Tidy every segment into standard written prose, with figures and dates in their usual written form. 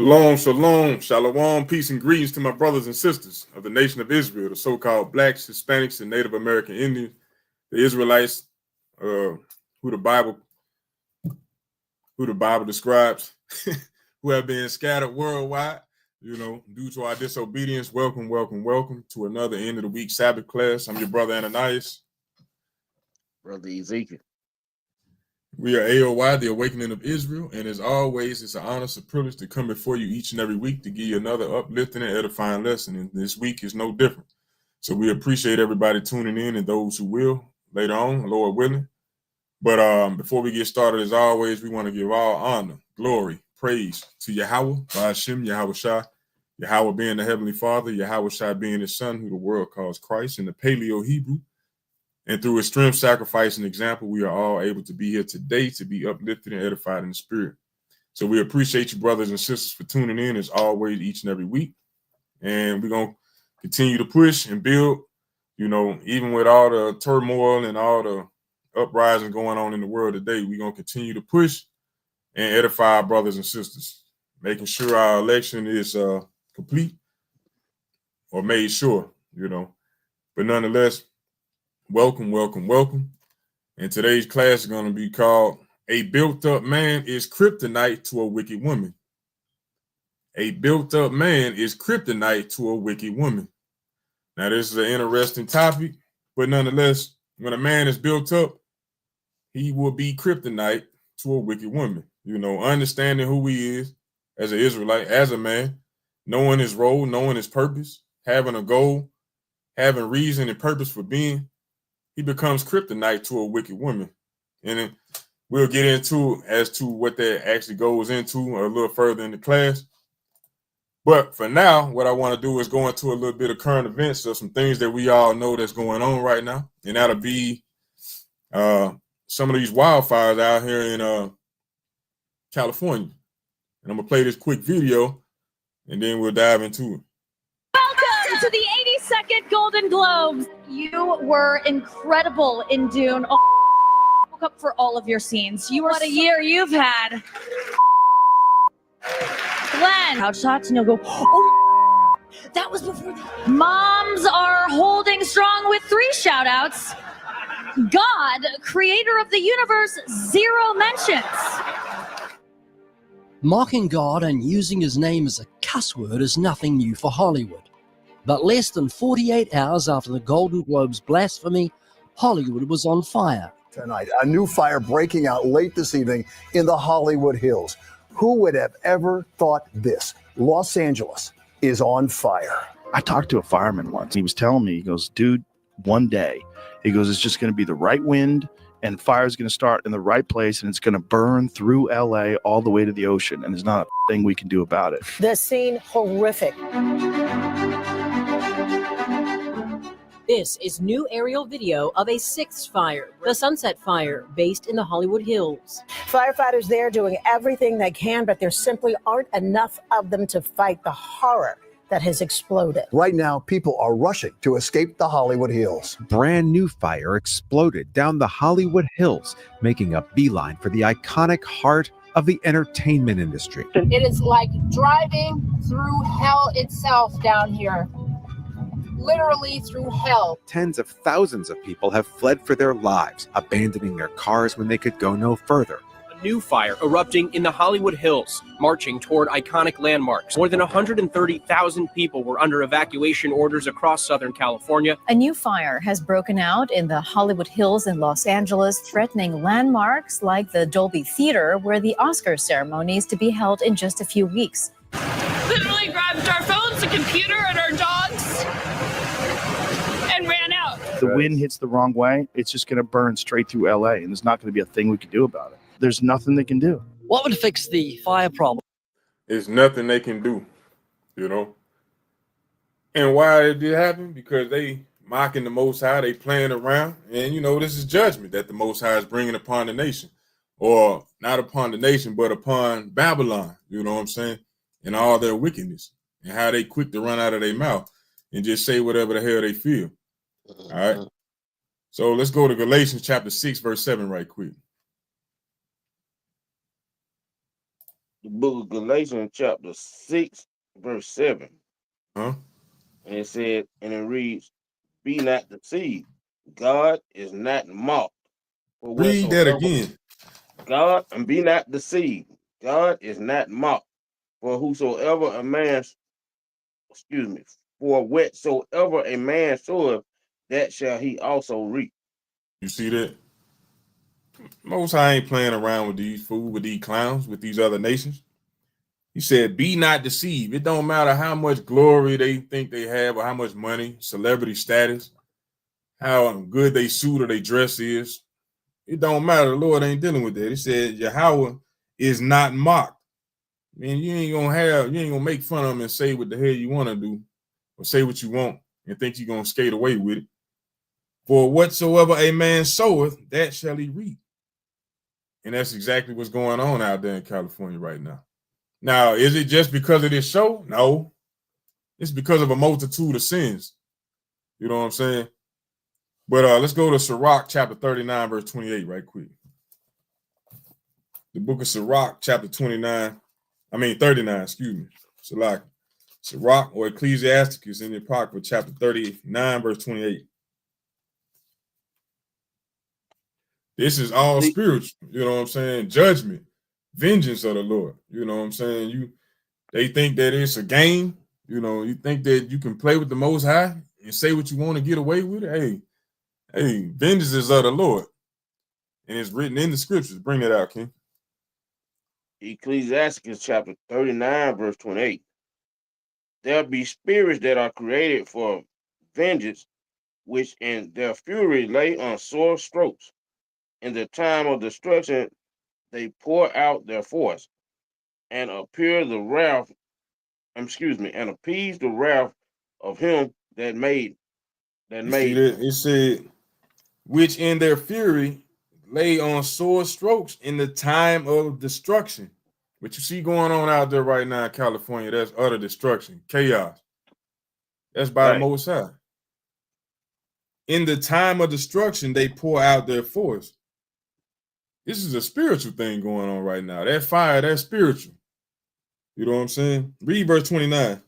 Shalom, shalom, shalom, peace and greetings to my brothers and sisters of the nation of Israel, the so-called blacks, Hispanics, and Native American Indians, the Israelites, who the Bible describes, who have been scattered worldwide, due to our disobedience. Welcome to another end of the week Sabbath class. I'm your brother Ananias. Brother Ezekiel. We are A.O.I, the Awakening of Israel, and as always, it's an honor, it's a privilege to come before you each and every week to give you another uplifting and edifying lesson, and this week is no different. So we appreciate everybody tuning in and those who will later on, Lord willing. But before we get started, as always, we want to give all honor, glory, praise to Yahweh, Ba'ashem, Yahweh Shai, Yahweh being the Heavenly Father, Yahweh Shai being his Son, who the world calls Christ, in the Paleo Hebrew. And through his strength, sacrifice, and example, we are all able to be here today to be uplifted and edified in the spirit. So we appreciate you, brothers and sisters, for tuning in as always, each and every week. And we're going to continue to push and build, even with all the turmoil and all the uprising going on in the world today, we're going to continue to push and edify our brothers and sisters, making sure our election is complete or made sure, But nonetheless, welcome. And today's class is going to be called A Built Up Man is Kryptonite to a Wicked Woman. A built up man is kryptonite to a wicked woman. Now, this is an interesting topic, but nonetheless, when a man is built up, he will be kryptonite to a wicked woman. Understanding who he is as an Israelite, as a man, knowing his role, knowing his purpose, having a goal, having reason and purpose for being, he becomes kryptonite to a wicked woman. And then we'll get into as to what that actually goes into a little further in the class. But for now, what I want to do is go into a little bit of current events of some things that we all know that's going on right now. And that'll be some of these wildfires out here in California. And I'm going to play this quick video, and then we'll dive into it. Welcome to the 82nd Golden Globes. You were incredible in Dune. Oh, woke up for all of your scenes. What a year you've had. Glenn, couch shots, and you'll go, oh, that was before the... Moms are holding strong with 3 shout outs. God, creator of the universe, 0 mentions. Mocking God and using his name as a cuss word is nothing new for Hollywood. But less than 48 hours after the Golden Globes blasphemy, Hollywood was on fire. Tonight, a new fire breaking out late this evening in the Hollywood Hills. Who would have ever thought this? Los Angeles is on fire. I talked to a fireman once. He was telling me, he goes, dude, one day, he goes, it's just going to be the right wind and fire's going to start in the right place and it's going to burn through LA all the way to the ocean. And there's not a thing we can do about it. The scene, horrific. This is new aerial video of a 6th fire, the Sunset Fire, based in the Hollywood Hills. Firefighters there doing everything they can, but there simply aren't enough of them to fight the horror that has exploded. Right now, people are rushing to escape the Hollywood Hills. Brand new fire exploded down the Hollywood Hills, making a beeline for the iconic heart of the entertainment industry. It is like driving through hell itself down here. Literally through hell. Tens of thousands of people have fled for their lives, abandoning their cars when they could go no further. A new fire erupting in the Hollywood Hills, marching toward iconic landmarks. More than 130,000 people were under evacuation orders across Southern California. A new fire has broken out in the Hollywood Hills in Los Angeles, threatening landmarks like the Dolby Theater, where the Oscar ceremony is to be held in just a few weeks. Literally grabbed our phones, the computer, and our dogs. Ran out. The wind hits the wrong way, it's just going to burn straight through LA, and there's not going to be a thing we can do about it. There's nothing they can do. What would fix the fire problem? There's nothing they can do, And why did it happen? Because they mocking the Most High, they playing around, and this is judgment that the Most High is bringing upon the nation, or not upon the nation, but upon Babylon. You know what I'm saying? And all their wickedness and how they quick to run out of their mouth and just say whatever the hell they feel. All right. So let's go to Galatians chapter 6, verse 7 right quick. the book of Galatians, chapter 6, verse 7. Huh? And it said, and it reads, be not deceived. God is not mocked. For Read that whatsoever again. God, and be not deceived. God is not mocked. For whosoever a man, for whatsoever a man soweth, that shall he also reap. You see that? Most High ain't playing around with these fools, with these clowns, with these other nations. He said, be not deceived. It don't matter how much glory they think they have or how much money, celebrity status, how good they suit or they dress is. It don't matter. The Lord ain't dealing with that. He said, Yahweh is not mocked. Man, you ain't gonna make fun of him and say what the hell you want to do or say what you want and think you're gonna skate away with it. For whatsoever a man soweth, that shall he reap. And that's exactly what's going on out there in California right now. Now, is it just because of this show? No. It's because of a multitude of sins. You know what I'm saying? But let's go to Sirach chapter 39, verse 28 right quick. The book of Sirach chapter 39, 39, excuse me. Sirach or Ecclesiasticus in the Apocrypha chapter 39, verse 28. This is all spiritual. You know what I'm saying? Judgment, vengeance of the Lord. You know what I'm saying? They think that it's a game. You know, you think that you can play with the Most High and say what you want to get away with it. Hey, vengeance is of the Lord. And it's written in the scriptures. Bring it out, King. Ecclesiasticus chapter 39, verse 28. There be spirits that are created for vengeance, which in their fury lay on sore strokes. In the time of destruction, they pour out their force and appease the wrath of him that made You see that? It said, which in their fury lay on sore strokes in the time of destruction. What you see going on out there right now in California, that's utter destruction, chaos. That's by the Most High. In the time of destruction, they pour out their force. This is a spiritual thing going on right now. That fire, that's spiritual. You know what I'm saying? Read verse 29.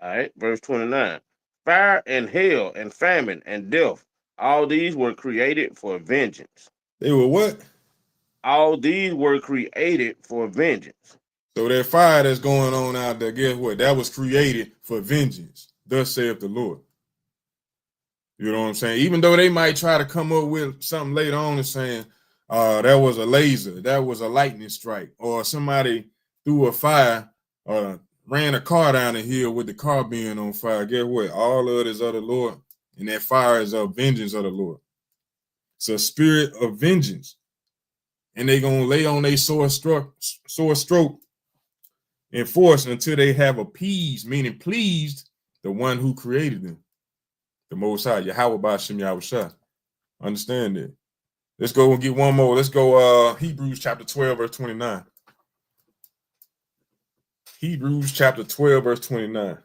All right, verse 29. Fire and hail and famine and death, all these were created for vengeance. They were what? All these were created for vengeance. So that fire that's going on out there, guess what? That was created for vengeance. Thus saith the Lord. You know what I'm saying? Even though they might try to come up with something later on and saying, that was a laser, that was a lightning strike, or somebody threw a fire, ran a car down the hill with the car being on fire. Guess what? All of it is of the Lord, and that fire is of vengeance of the Lord. It's a spirit of vengeance. And they're going to lay on their sore stroke and force until they have appeased, meaning pleased, the one who created them. The Most High, Yahweh Ba'Shem Yahushua. Understand that. Let's go and get one more. Let's go Hebrews chapter 12, verse 29. Hebrews chapter 12, verse 29.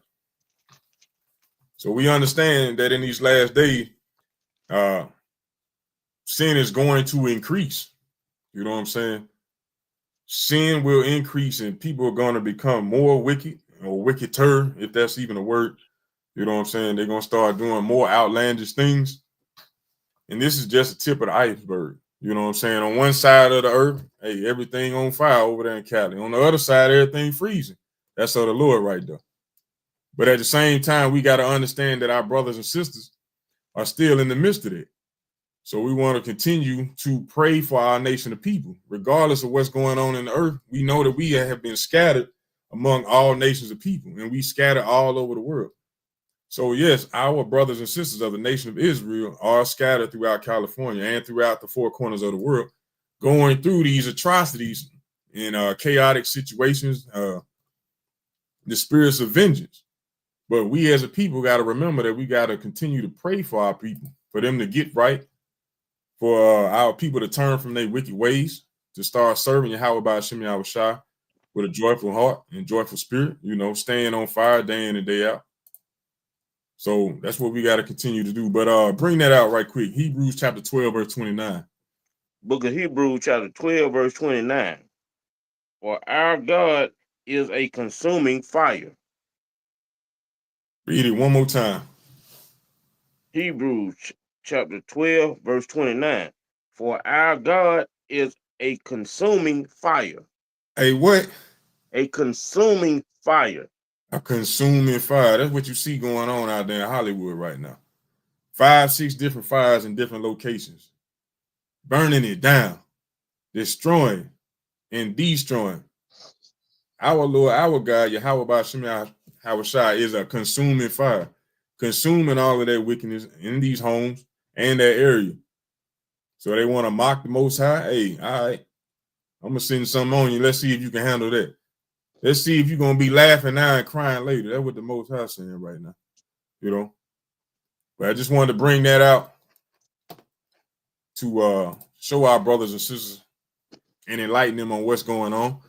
So we understand that in these last days, sin is going to increase. You know what I'm saying? Sin will increase and people are going to become more wicked or wickeder, if that's even a word. You know what I'm saying? They're going to start doing more outlandish things. And this is just a tip of the iceberg. You know what I'm saying? On one side of the earth, hey, everything on fire over there in Cali. On the other side, everything freezing. That's of the Lord right there. But at the same time, we got to understand that our brothers and sisters are still in the midst of it. So we want to continue to pray for our nation of people. Regardless of what's going on in the earth, we know that we have been scattered among all nations of people, and we scattered all over the world. So yes, our brothers and sisters of the nation of Israel are scattered throughout California and throughout the four corners of the world, going through these atrocities in chaotic situations, the spirits of vengeance. But we as a people got to remember that we got to continue to pray for our people, for them to get right, for our people to turn from their wicked ways, to start serving Yahweh Ba'Shem Yahushua with a joyful heart and joyful spirit, you know, staying on fire day in and day out. So that's what we got to continue to do. But bring that out right quick. Hebrews chapter 12, verse 29. Book of Hebrews chapter 12, verse 29. For our God is a consuming fire. Read it one more time. Hebrews chapter 12, verse 29. For our God is a consuming fire. A what? A consuming fire. A consuming fire. That's what you see going on out there in Hollywood right now. 5, 6 different fires in different locations. Burning it down. Destroying and destroying. Our Lord, our God, Yahweh Ba'Shem Yahushua is a consuming fire. Consuming all of that wickedness in these homes and that area. So they want to mock the Most High. Hey, all right. I'm going to send something on you. Let's see if you can handle that. Let's see if you're going to be laughing now and crying later. That's what the Most High is saying right now. You know? But I just wanted to bring that out to show our brothers and sisters and enlighten them on what's going on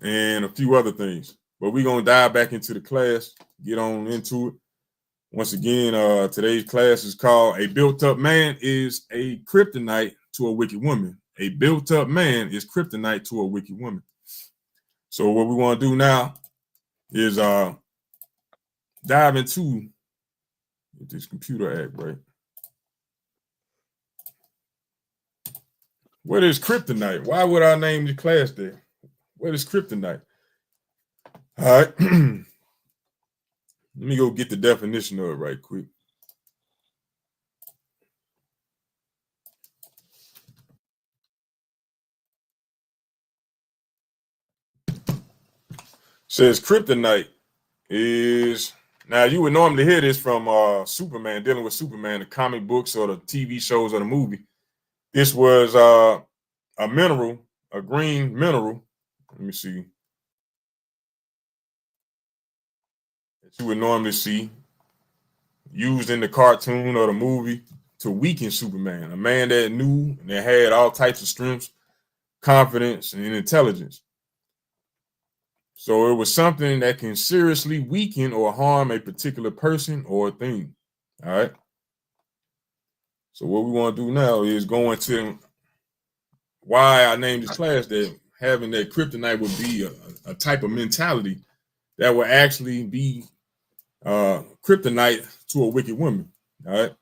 and a few other things. But we're going to dive back into the class, get on into it. Once again, today's class is called A Built-Up Man is a Kryptonite to a Wicked Woman. A built-up man is kryptonite to a wicked woman. So what we want to do now is dive into this computer act, right? What is kryptonite? Why would I name the class there? What is kryptonite? All right. Let me go get the definition of it right quick. Says kryptonite is, now you would normally hear this from Superman, dealing with Superman, the comic books or the TV shows or the movie. This was a mineral, a green mineral. Let me see. That you would normally see used in the cartoon or the movie to weaken Superman, a man that knew and that had all types of strengths, confidence, and intelligence. So it was something that can seriously weaken or harm a particular person or thing. All right. So what we want to do now is go into why I named this class that having that kryptonite would be a type of mentality that would actually be kryptonite to a wicked woman. All right. It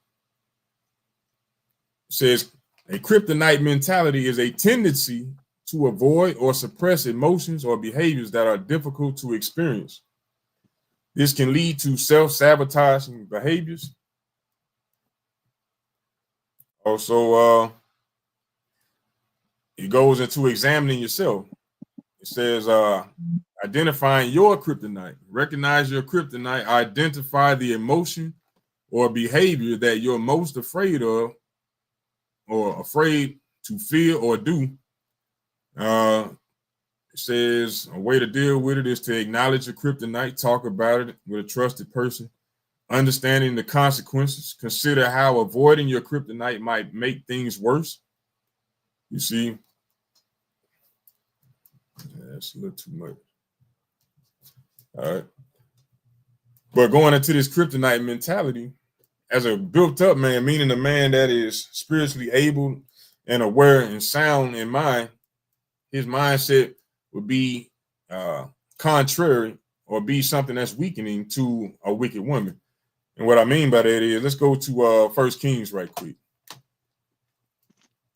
says a kryptonite mentality is a tendency to avoid or suppress emotions or behaviors that are difficult to experience. This can lead to self-sabotaging behaviors. Also, it goes into examining yourself. It says identifying your kryptonite. Recognize your kryptonite. Identify the emotion or behavior that you're most afraid of or afraid to feel or do. It says a way to deal with it is to acknowledge your kryptonite, talk about it with a trusted person, understanding the consequences, consider how avoiding your kryptonite might make things worse. You see, that's a little too much. All right. But going into this kryptonite mentality, as a built-up man, meaning a man that is spiritually able and aware and sound in mind, his mindset would be contrary or be something that's weakening to a wicked woman. And what I mean by that is, let's go to 1 Kings right quick.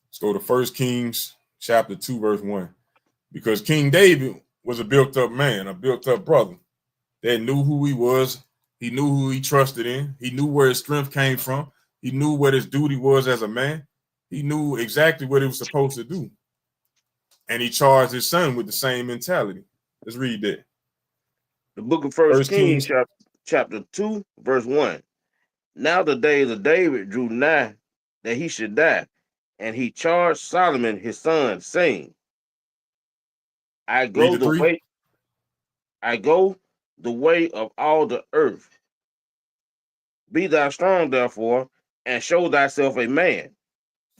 Let's go to 1 Kings chapter 2, verse 1. Because King David was a built-up man, a built-up brother that knew who he was. He knew who he trusted in. He knew where his strength came from. He knew what his duty was as a man. He knew exactly what he was supposed to do. And he charged his son with the same mentality. Let's read that. The book of 1 Kings, chapter 2, verse 1. Now the days of David drew nigh that he should die, and he charged Solomon his son, saying, I go the way of all the earth. Be thou strong, therefore, and show thyself a man.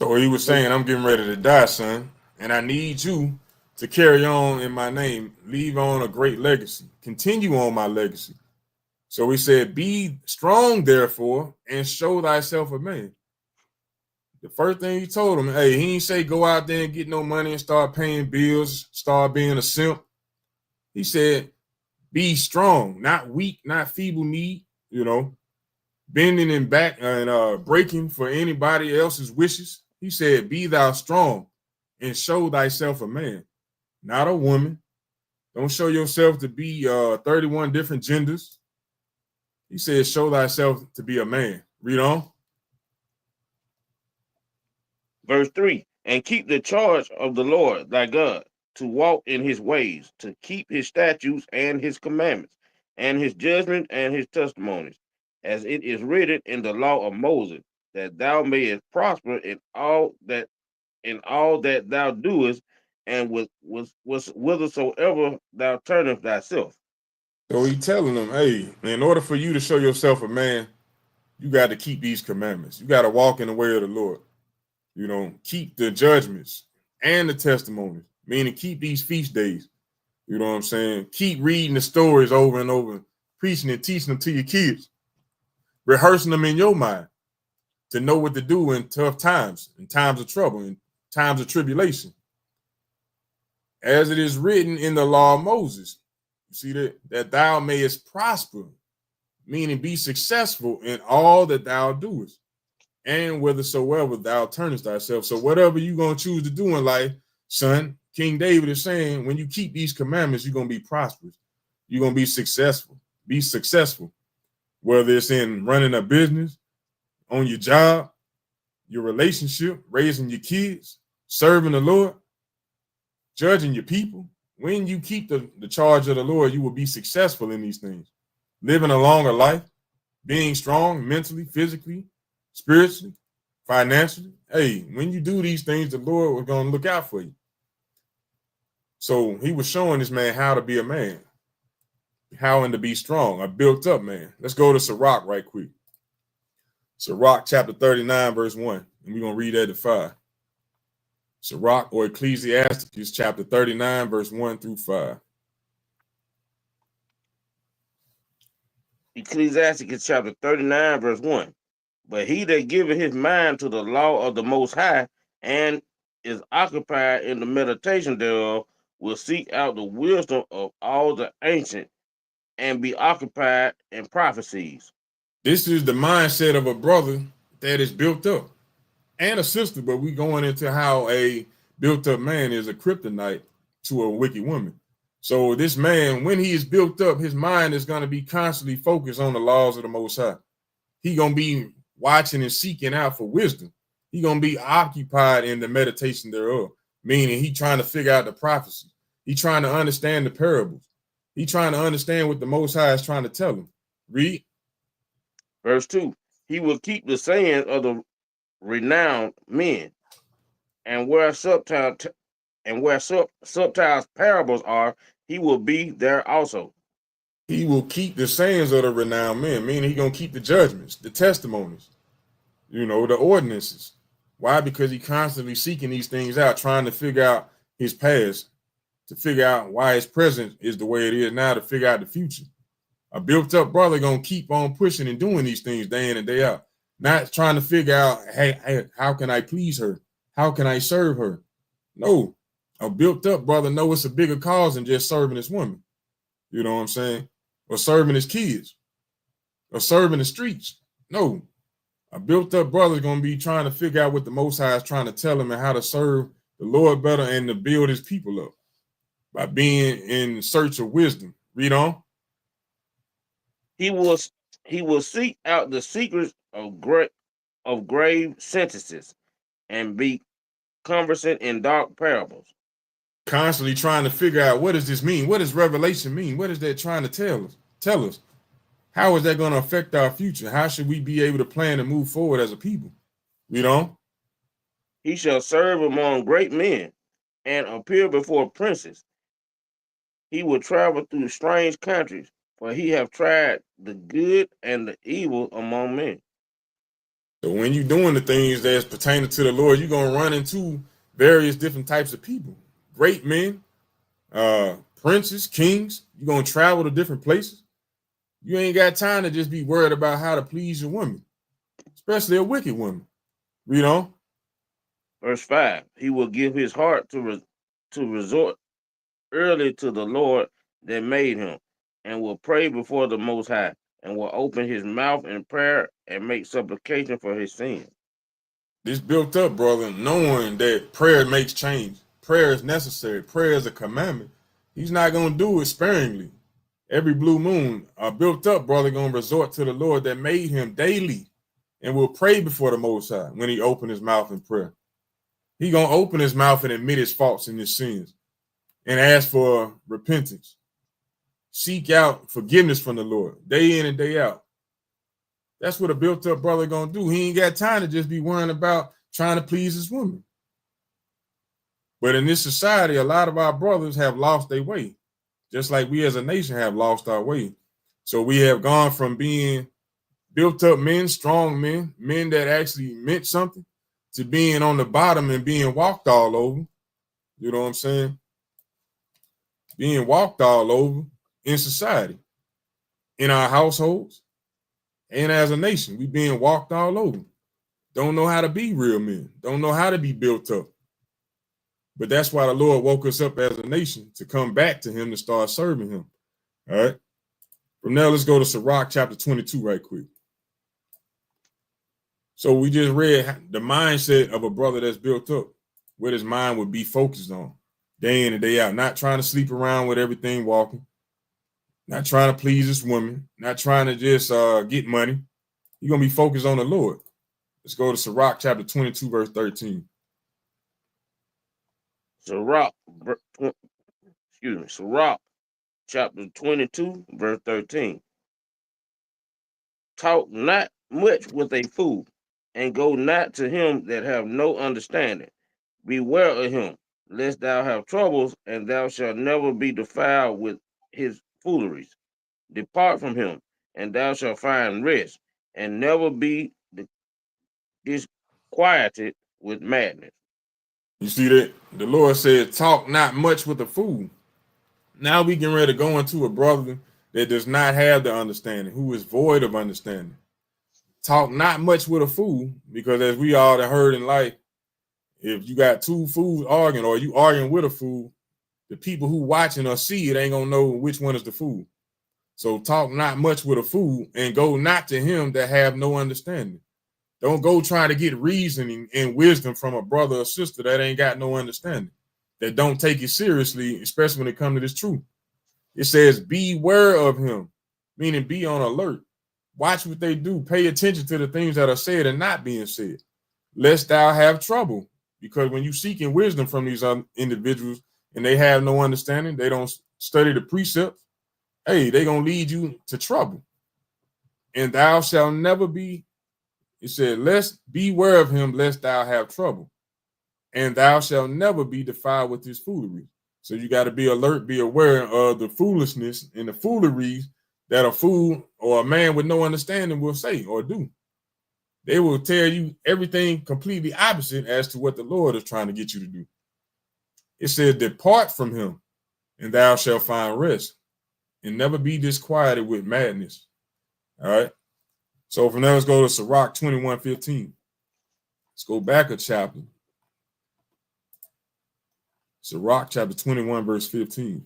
So he was saying, I'm getting ready to die, son, and I need you to carry on in my name, leave on a great legacy, continue on my legacy. So he said, be strong, therefore, and show thyself a man. The first thing he told him, hey, he didn't say go out there and get no money and start paying bills, start being a simp, He said, be strong, not weak, not feeble-kneed, bending and back and breaking for anybody else's wishes. He said, be thou strong and show thyself a man, not a woman. Don't show yourself to be 31 different genders. He said, show thyself to be a man. Read on. Verse 3, and keep the charge of the Lord thy God, to walk in his ways, to keep his statutes and his commandments, and his judgment and his testimonies, as it is written in the law of Moses, that thou mayest prosper in all that thou doest, and whithersoever thou turnest thyself. So he telling them, hey, in order for you to show yourself a man, you got to keep these commandments. You got to walk in the way of the Lord. Keep the judgments and the testimonies, meaning keep these feast days. You know what I'm saying? Keep reading the stories over and over, preaching and teaching them to your kids, rehearsing them in your mind to know what to do in tough times, in times of trouble, in times of tribulation. As it is written in the law of Moses, you see that thou mayest prosper, meaning be successful in all that thou doest, and whithersoever thou turnest thyself. So whatever you're going to choose to do in life, son, King David is saying, when you keep these commandments, you're going to be prosperous. You're going to be successful. Be successful, whether it's in running a business, on your job, your relationship, raising your kids, serving the Lord, judging your people. When you keep the charge of the Lord, you will be successful in these things. Living a longer life, being strong mentally, physically, spiritually, financially. Hey, when you do these things, the Lord was going to look out for you. So he was showing this man how to be a man, how and to be strong, a built up man. Let's go to Sirach right quick. Sirach chapter 39, verse 1. And we're going to read that to 5. Sirach or Ecclesiasticus chapter 39, verse 1 through 5. Ecclesiasticus chapter 39, verse 1. But he that giveth his mind to the law of the Most High, and is occupied in the meditation thereof, will seek out the wisdom of all the ancient, and be occupied in prophecies. This is the mindset of a brother that is built up, and a sister, but we going into how a built up man is a kryptonite to a wicked woman. So this man, when he is built up, his mind is going to be constantly focused on the laws of the Most High. He going to be watching and seeking out for wisdom. He going to be occupied in the meditation thereof, meaning he trying to figure out the prophecy. He trying to understand the parables. He trying to understand what the Most High is trying to tell him. Read. Verse 2. He will keep the sayings of the renowned men, and where subtile parables are, he will be there also. He will keep the sayings of the renowned men, meaning he going to keep the judgments, the testimonies, the ordinances. Why? Because he constantly seeking these things out, trying to figure out his past, to figure out why his present is the way it is now, to figure out the future. A built up brother going to keep on pushing and doing these things day in and day out, not trying to figure out, hey, how can I please her? How can I serve her? No, a built up brother knows it's a bigger cause than just serving this woman. You know what I'm saying? Or serving his kids, or serving the streets. No, a built up brother is going to be trying to figure out what the Most High is trying to tell him and how to serve the Lord better and to build his people up by being in search of wisdom. Read on. He will seek out the secrets of grave sentences, and be conversant in dark parables. Constantly trying to figure out, what does this mean? What does Revelation mean? What is that trying to tell us? How is that going to affect our future? How should we be able to plan and move forward as a people? He shall serve among great men, and appear before princes. He will travel through strange countries, for he have tried the good and the evil among men. So when you're doing the things that's pertaining to the Lord, you're going to run into various different types of people. Great men, princes, kings. You're going to travel to different places. You ain't got time to just be worried about how to please your woman, especially a wicked woman. Read on. Verse 5. He will give his heart to resort early to the Lord, that made him, and will pray before the Most High, and will open his mouth in prayer and make supplication for his sins. This built up, brother, knowing that prayer makes change. Prayer is necessary. Prayer is a commandment. He's not going to do it sparingly. Every blue moon, a built up brother going to resort to the Lord that made him daily and will pray before the Most High when he open his mouth in prayer. He going to open his mouth and admit his faults and his sins and ask for repentance. Seek out forgiveness from the Lord day in and day out. That's what a built up brother gonna do. He ain't got time to just be worrying about trying to please his woman. But in this society, a lot of our brothers have lost their way, just like we as a nation have lost our way. So we have gone from being built up men, strong men, men that actually meant something, to being on the bottom and being walked all over. You know what I'm saying? Being walked all over in society, in our households, and as a nation. We being walked all over. Don't know how to be real men. Don't know how to be built up. But that's why the Lord woke us up as a nation, to come back to him, to start serving him. All right. From now, let's go to Sirach chapter 22 right quick. So we just read the mindset of a brother that's built up, what his mind would be focused on day in and day out, not trying to sleep around with everything walking, not trying to please this woman, not trying to just get money. You're going to be focused on the Lord. Let's go to Sirach chapter 22, verse 13. Sirach chapter 22, verse 13. Talk not much with a fool, and go not to him that have no understanding. Beware of him, lest thou have troubles, and thou shalt never be defiled with his fooleries. Depart from him, and thou shalt find rest, and never be disquieted with madness. You see that? The Lord said, talk not much with a fool. Now we getting ready to go into a brother that does not have the understanding, who is void of understanding. Talk not much with a fool, because as we all have heard in life, if you got two fools arguing, or you arguing with a fool, the people who watching or see it ain't gonna know which one is the fool. So talk not much with a fool, and go not to him that have no understanding. Don't go trying to get reasoning and wisdom from a brother or sister that ain't got no understanding, that don't take it seriously, especially when it comes to this truth. It says, beware of him, meaning be on alert. Watch what they do. Pay attention to the things that are said and not being said, lest thou have trouble. Because when you seeking wisdom from these individuals and they have no understanding, they don't study the precepts, hey, they're going to lead you to trouble. And thou shalt never be, it said, lest beware of him, lest thou have trouble. And thou shalt never be defiled with his foolery. So you got to be alert, be aware of the foolishness and the fooleries that a fool or a man with no understanding will say or do. They will tell you everything completely opposite as to what the Lord is trying to get you to do. It says, depart from him, and thou shalt find rest, and never be disquieted with madness. All right. So from there, let's go to Sirach 21:15. Let's go back a chapter. Sirach chapter 21, verse 15.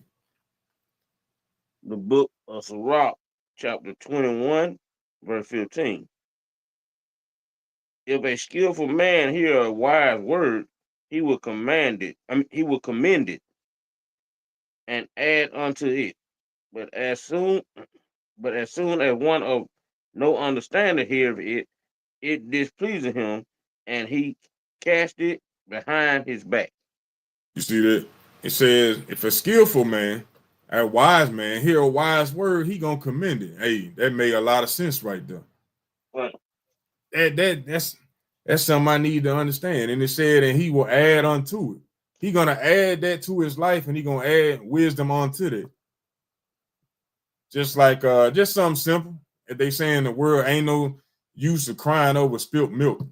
The book of Sirach, chapter 21, verse 15. If a skillful man hear a wise word, he will commend it, and add unto it. But as soon as one of no understanding heareth it, it displeases him, and he cast it behind his back. You see that? It says, if a skillful man, a wise man, hear a wise word, he gonna commend it. Hey, that made a lot of sense right there. Right. That's something I need to understand. And it said, and he will add unto it. He gonna add that to his life, and he gonna add wisdom onto that. Just like just something simple. If they say in the world ain't no use of crying over spilt milk.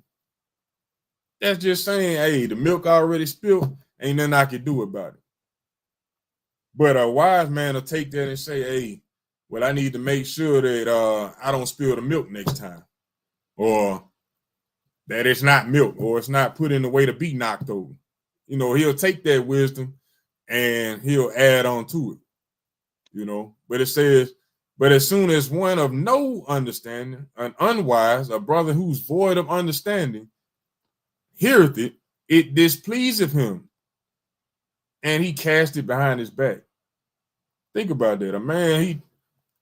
That's just saying, hey, the milk already spilled, ain't nothing I can do about it. But a wise man will take that and say, hey, well, I need to make sure that I don't spill the milk next time. Or that it's not milk, or it's not put in the way to be knocked over. You know, he'll take that wisdom and he'll add on to it. you know. But it says, but as soon as one of no understanding, an unwise, a brother who's void of understanding, heareth it, it displeaseth him, and he cast it behind his back. Think about that. A man,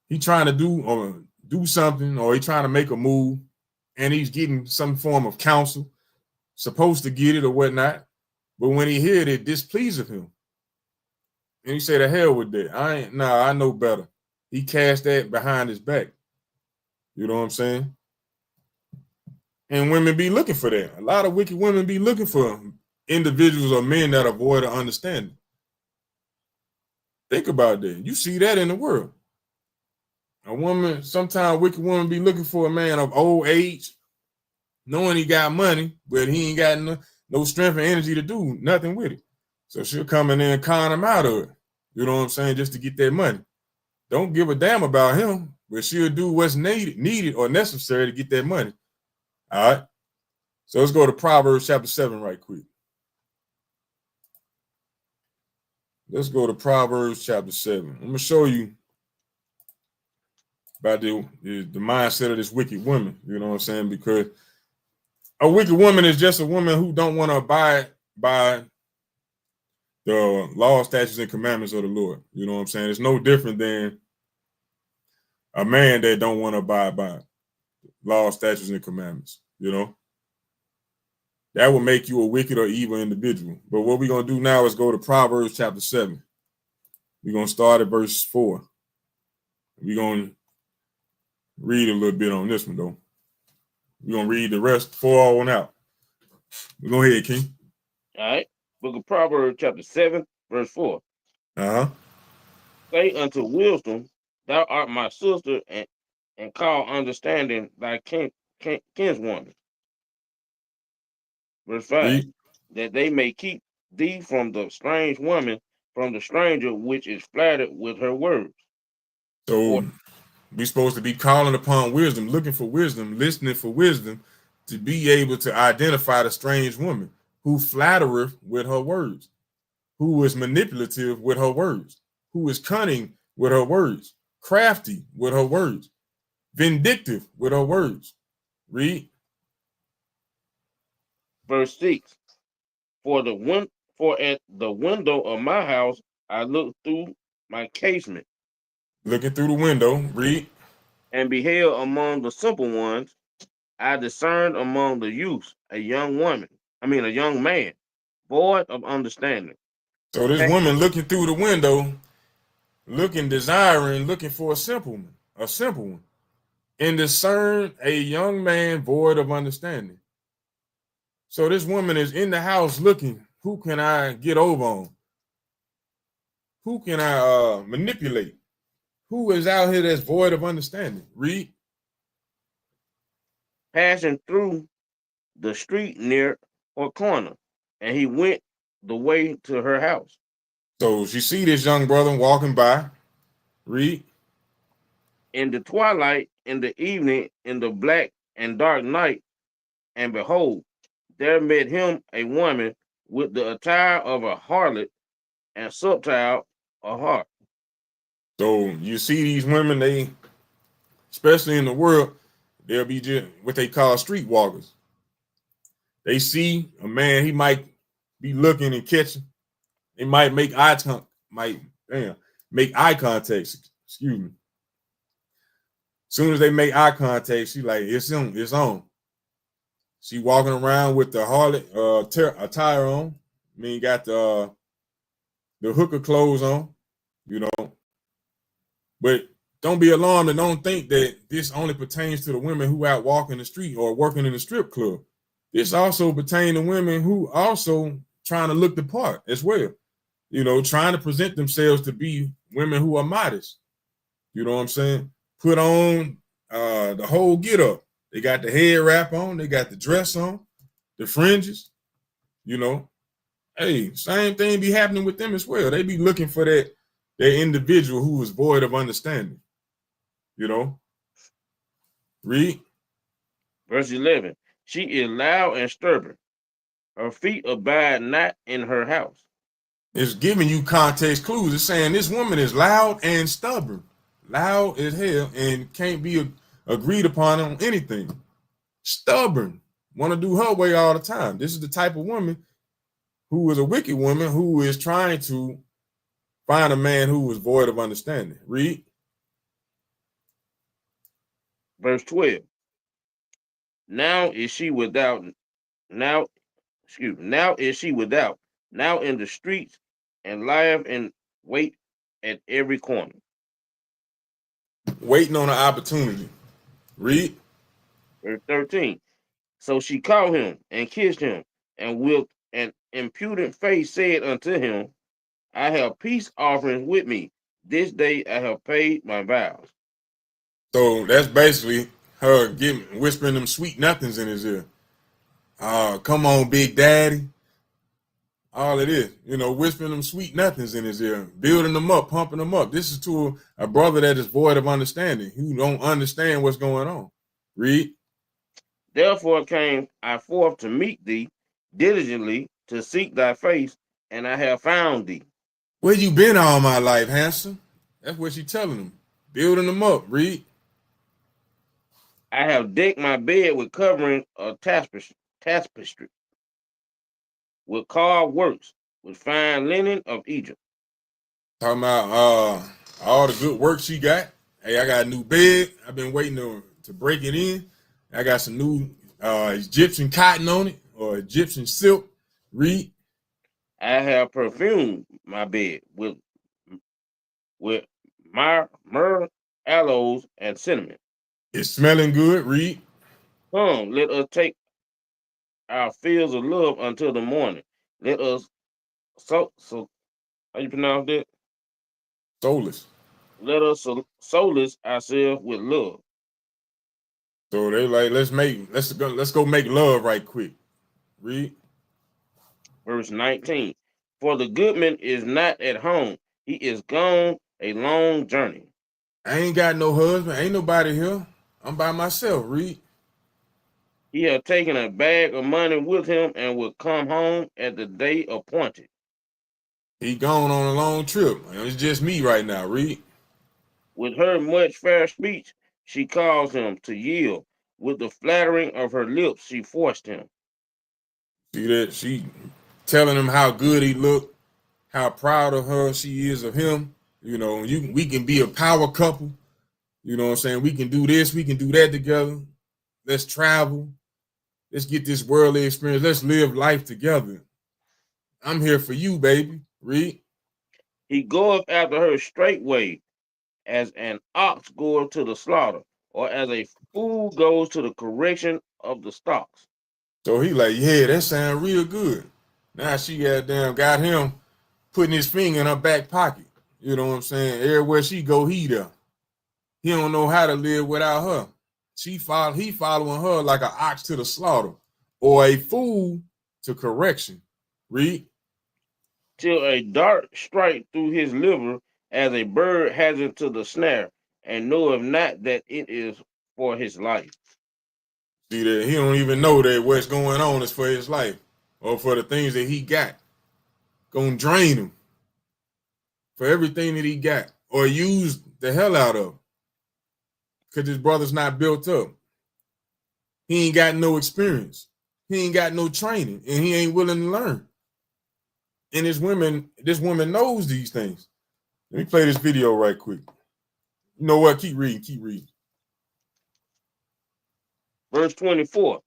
he trying to do something, or he trying to make a move, and he's getting some form of counsel, supposed to get it or whatnot. But when he hear it, it displeaseth him. And he say, the hell with that. I know better. He cast that behind his back. You know what I'm saying? And women be looking for that. A lot of wicked women be looking for individuals or men that are void of understanding. Think about that. You see that in the world. A woman, sometimes a wicked woman be looking for a man of old age, knowing he got money, but he ain't got no strength and energy to do nothing with it. So she'll come in there and con him out of it. You know what I'm saying? Just to get that money. Don't give a damn about him, but she'll do what's needed or necessary to get that money. All right. So let's go to Proverbs chapter 7 right quick. Let's go to Proverbs chapter 7. I'm going to show you about the mindset of this wicked woman. You know what I'm saying? Because a wicked woman is just a woman who don't want to abide by the law, statutes, and commandments of the Lord. You know what I'm saying? It's no different than a man that don't want to abide by law, statutes, and commandments. You know? That will make you a wicked or evil individual. But what we're going to do now is go to Proverbs chapter 7. We're going to start at verse 4. We're going to read a little bit on this one, though. We're going to read the rest 4 on out. Go ahead, King. All right. Book of Proverbs chapter 7, verse 4. Uh-huh. Say unto wisdom, thou art my sister, and call understanding thy kinswoman. Verse 5. Read. That they may keep thee from the strange woman, from the stranger which is flattered with her words. So we're supposed to be calling upon wisdom, looking for wisdom, listening for wisdom, to be able to identify the strange woman who flattereth with her words, who is manipulative with her words, who is cunning with her words, crafty with her words, vindictive with her words. Read. Verse 6. For at the window of my house I looked through my casement. Looking through the window. Read. And beheld among the simple ones, I discerned among the youths a young man, void of understanding. So this woman looking through the window, looking for a simple one, and discern a young man void of understanding. So this woman is in the house looking, who can I get over on? Who can I manipulate? Who is out here that's void of understanding? Read. Passing through the street near her corner, and he went the way to her house. So she see this young brother walking by. Read. In the twilight, in the evening, in the black and dark night, and behold, there met him a woman with the attire of a harlot and subtile of heart. So you see these women, they, especially in the world, they'll be just what they call streetwalkers. They see a man, he might be looking and catching. They might make eye contact. Excuse me. Soon as they make eye contact, she like, it's on. She walking around with the harlot attire on. I mean, got the hooker clothes on, you know. But don't be alarmed and don't think that this only pertains to the women who out walking the street or working in the strip club. This also pertains to women who also trying to look the part as well. You know, trying to present themselves to be women who are modest. You know what I'm saying? Put on the whole get up. They got the head wrap on. They got the dress on, the fringes. You know, hey, same thing be happening with them as well. They be looking for that individual who is void of understanding. You know, read. Verse 11. She is loud and stubborn. Her feet abide not in her house. It's giving you context clues. It's saying this woman is loud and stubborn, loud as hell, and can't be agreed upon on anything. Stubborn, want to do her way all the time. This is the type of woman who is a wicked woman who is trying to find a man who is void of understanding. Read. Verse 12. Now is she without, now is she without, now in the streets, and lieth in wait at every corner. Waiting on an opportunity. Read. Verse 13. So she caught him and kissed him, and with an impudent face said unto him, I have peace offerings with me. This day I have paid my vows. So that's basically her whispering them sweet nothings in his ear. Come on, Big Daddy. All it is, whispering them sweet nothings in his ear, building them up, pumping them up. This is to a brother that is void of understanding, who don't understand what's going on. Read. Therefore came I forth to meet thee diligently to seek thy face, and I have found thee. Where you been all my life, handsome? That's what she telling him. Building them up. Read. I have decked my bed with covering of tapestry, with carved works, with fine linen of Egypt. Talking about all the good work she got. Hey, I got a new bed. I've been waiting to break it in. I got some new Egyptian cotton on it, or Egyptian silk. Read. I have perfumed my bed with myrrh, aloes, and cinnamon. It's smelling good. Read. Come, let us take our fields of love until the morning. Let us so how you pronounce that? Soulless. Let us solace ourselves with love. So they like, let's go make love right quick. Read. Verse 19. For the goodman is not at home. He is gone a long journey. I ain't got no husband. Ain't nobody here. I'm by myself. Read. He had taken a bag of money with him and will come home at the day appointed. He gone on a long trip. It's just me right now. Read. With her much fair speech, she caused him to yield. With the flattering of her lips, she forced him. See that? She telling him how good he looked, how proud of her she is of him. We can be a power couple. You know what I'm saying? We can do this, we can do that together. Let's travel. Let's get this worldly experience. Let's live life together. I'm here for you, baby. Read. He goeth after her straightway, as an ox goeth to the slaughter, or as a fool goes to the correction of the stocks. So he like, yeah, that sound real good. Now she got him putting his finger in her back pocket. You know what I'm saying? Everywhere she go, he there. He don't know how to live without her. He following her like an ox to the slaughter, or a fool to correction. Read. Till a dart strike through his liver, as a bird has it to the snare, and knoweth not that it is for his life. See that he don't even know that what's going on is for his life, or for the things that he got. Gonna drain him for everything that he got, or use the hell out of him, because his brother's not built up. He ain't got no experience. He ain't got no training, and he ain't willing to learn. And this woman knows these things. Let me play this video right quick. You know what? Keep reading. Verse 24.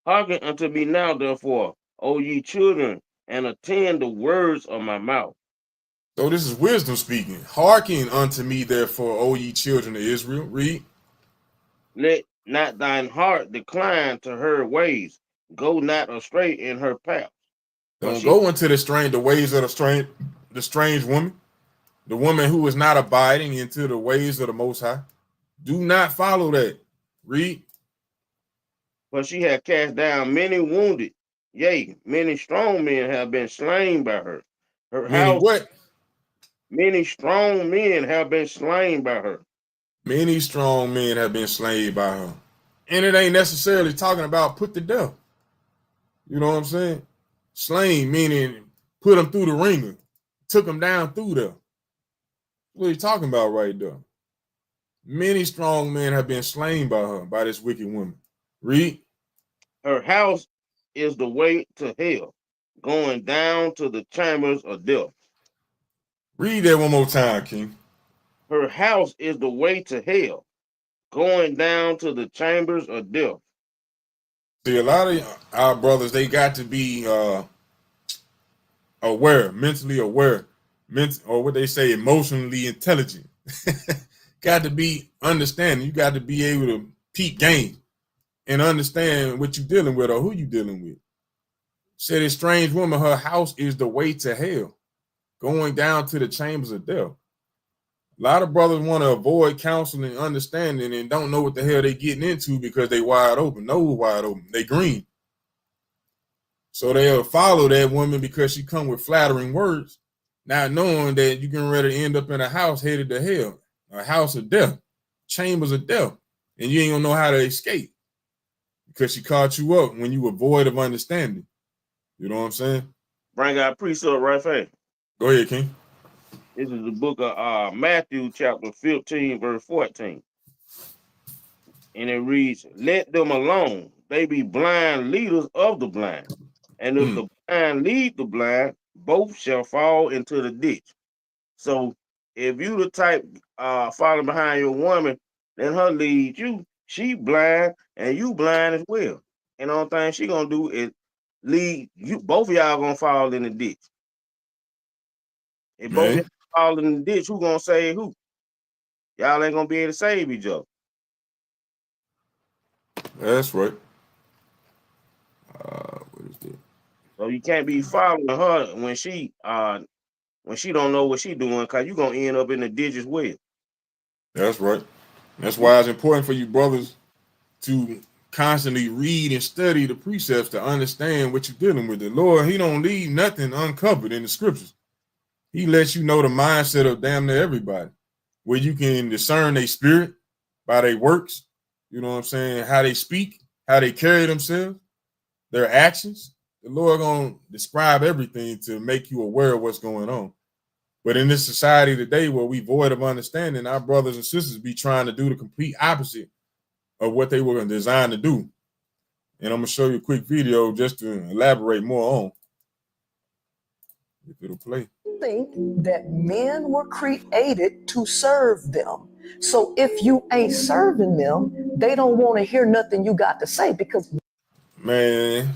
Hearken unto me now, therefore, O ye children, and attend the words of my mouth. So this is wisdom speaking. Hearken unto me, therefore, O ye children of Israel. Read. Let not thine heart decline to her ways. Go not astray in her paths. Don't go into the ways of the strange woman, the woman who is not abiding into the ways of the Most High. Do not follow that. Read. For she had cast down many wounded, yea, many strong men have been slain by her. Her Many house, what? many strong men have been slain by her. Many strong men have been slain by her. And it ain't necessarily talking about put to death. You know what I'm saying? Slain, meaning put him through the ringer, took him down through there. What are you talking about right there? Many strong men have been slain by her, by this wicked woman. Read. Her house is the way to hell, going down to the chambers of death. Read that one more time, King. Her house is the way to hell, going down to the chambers of death. See, a lot of our brothers, they got to be aware, mentally aware, or what they say, emotionally intelligent. Got to be understanding. You got to be able to peep game and understand what you're dealing with or who you're dealing with. Said this strange woman, her house is the way to hell, going down to the chambers of death. A lot of brothers want to avoid counseling and understanding and don't know what the hell they getting into because they wide open, nose wide open, they green. So they'll follow that woman because she come with flattering words, not knowing that you're getting ready to end up in a house headed to hell, a house of death, chambers of death, and you ain't gonna know how to escape because she caught you up when you were void of understanding. You know what I'm saying? Bring out precept right fast. Go ahead, King. This is the book of Matthew chapter 15, verse 14. And it reads, let them alone. They be blind leaders of the blind. And if the blind lead the blind, both shall fall into the ditch. So if you the type following behind your woman, then her lead you. She blind and you blind as well. And the only thing she gonna do is lead you. Both of y'all gonna fall in the ditch. If both of y'all fall in the ditch, who gonna save who? Y'all ain't gonna be able to save each other. That's right. What is that? So you can't be following her when she don't know what she doing, because you're gonna end up in the ditch as well. That's right. That's why it's important for you brothers to constantly read and study the precepts to understand what you're dealing with. The Lord, he don't leave nothing uncovered in the scriptures. He lets you know the mindset of damn near everybody, where you can discern their spirit by their works. You know what I'm saying? How they speak, how they carry themselves, their actions. The Lord gonna describe everything to make you aware of what's going on. But in this society today where we void of understanding, our brothers and sisters be trying to do the complete opposite of what they were designed to do. And I'm gonna show you a quick video just to elaborate more on. If it'll play. Think that men were created to serve them. So if you ain't serving them, they don't want to hear nothing you got to say because man,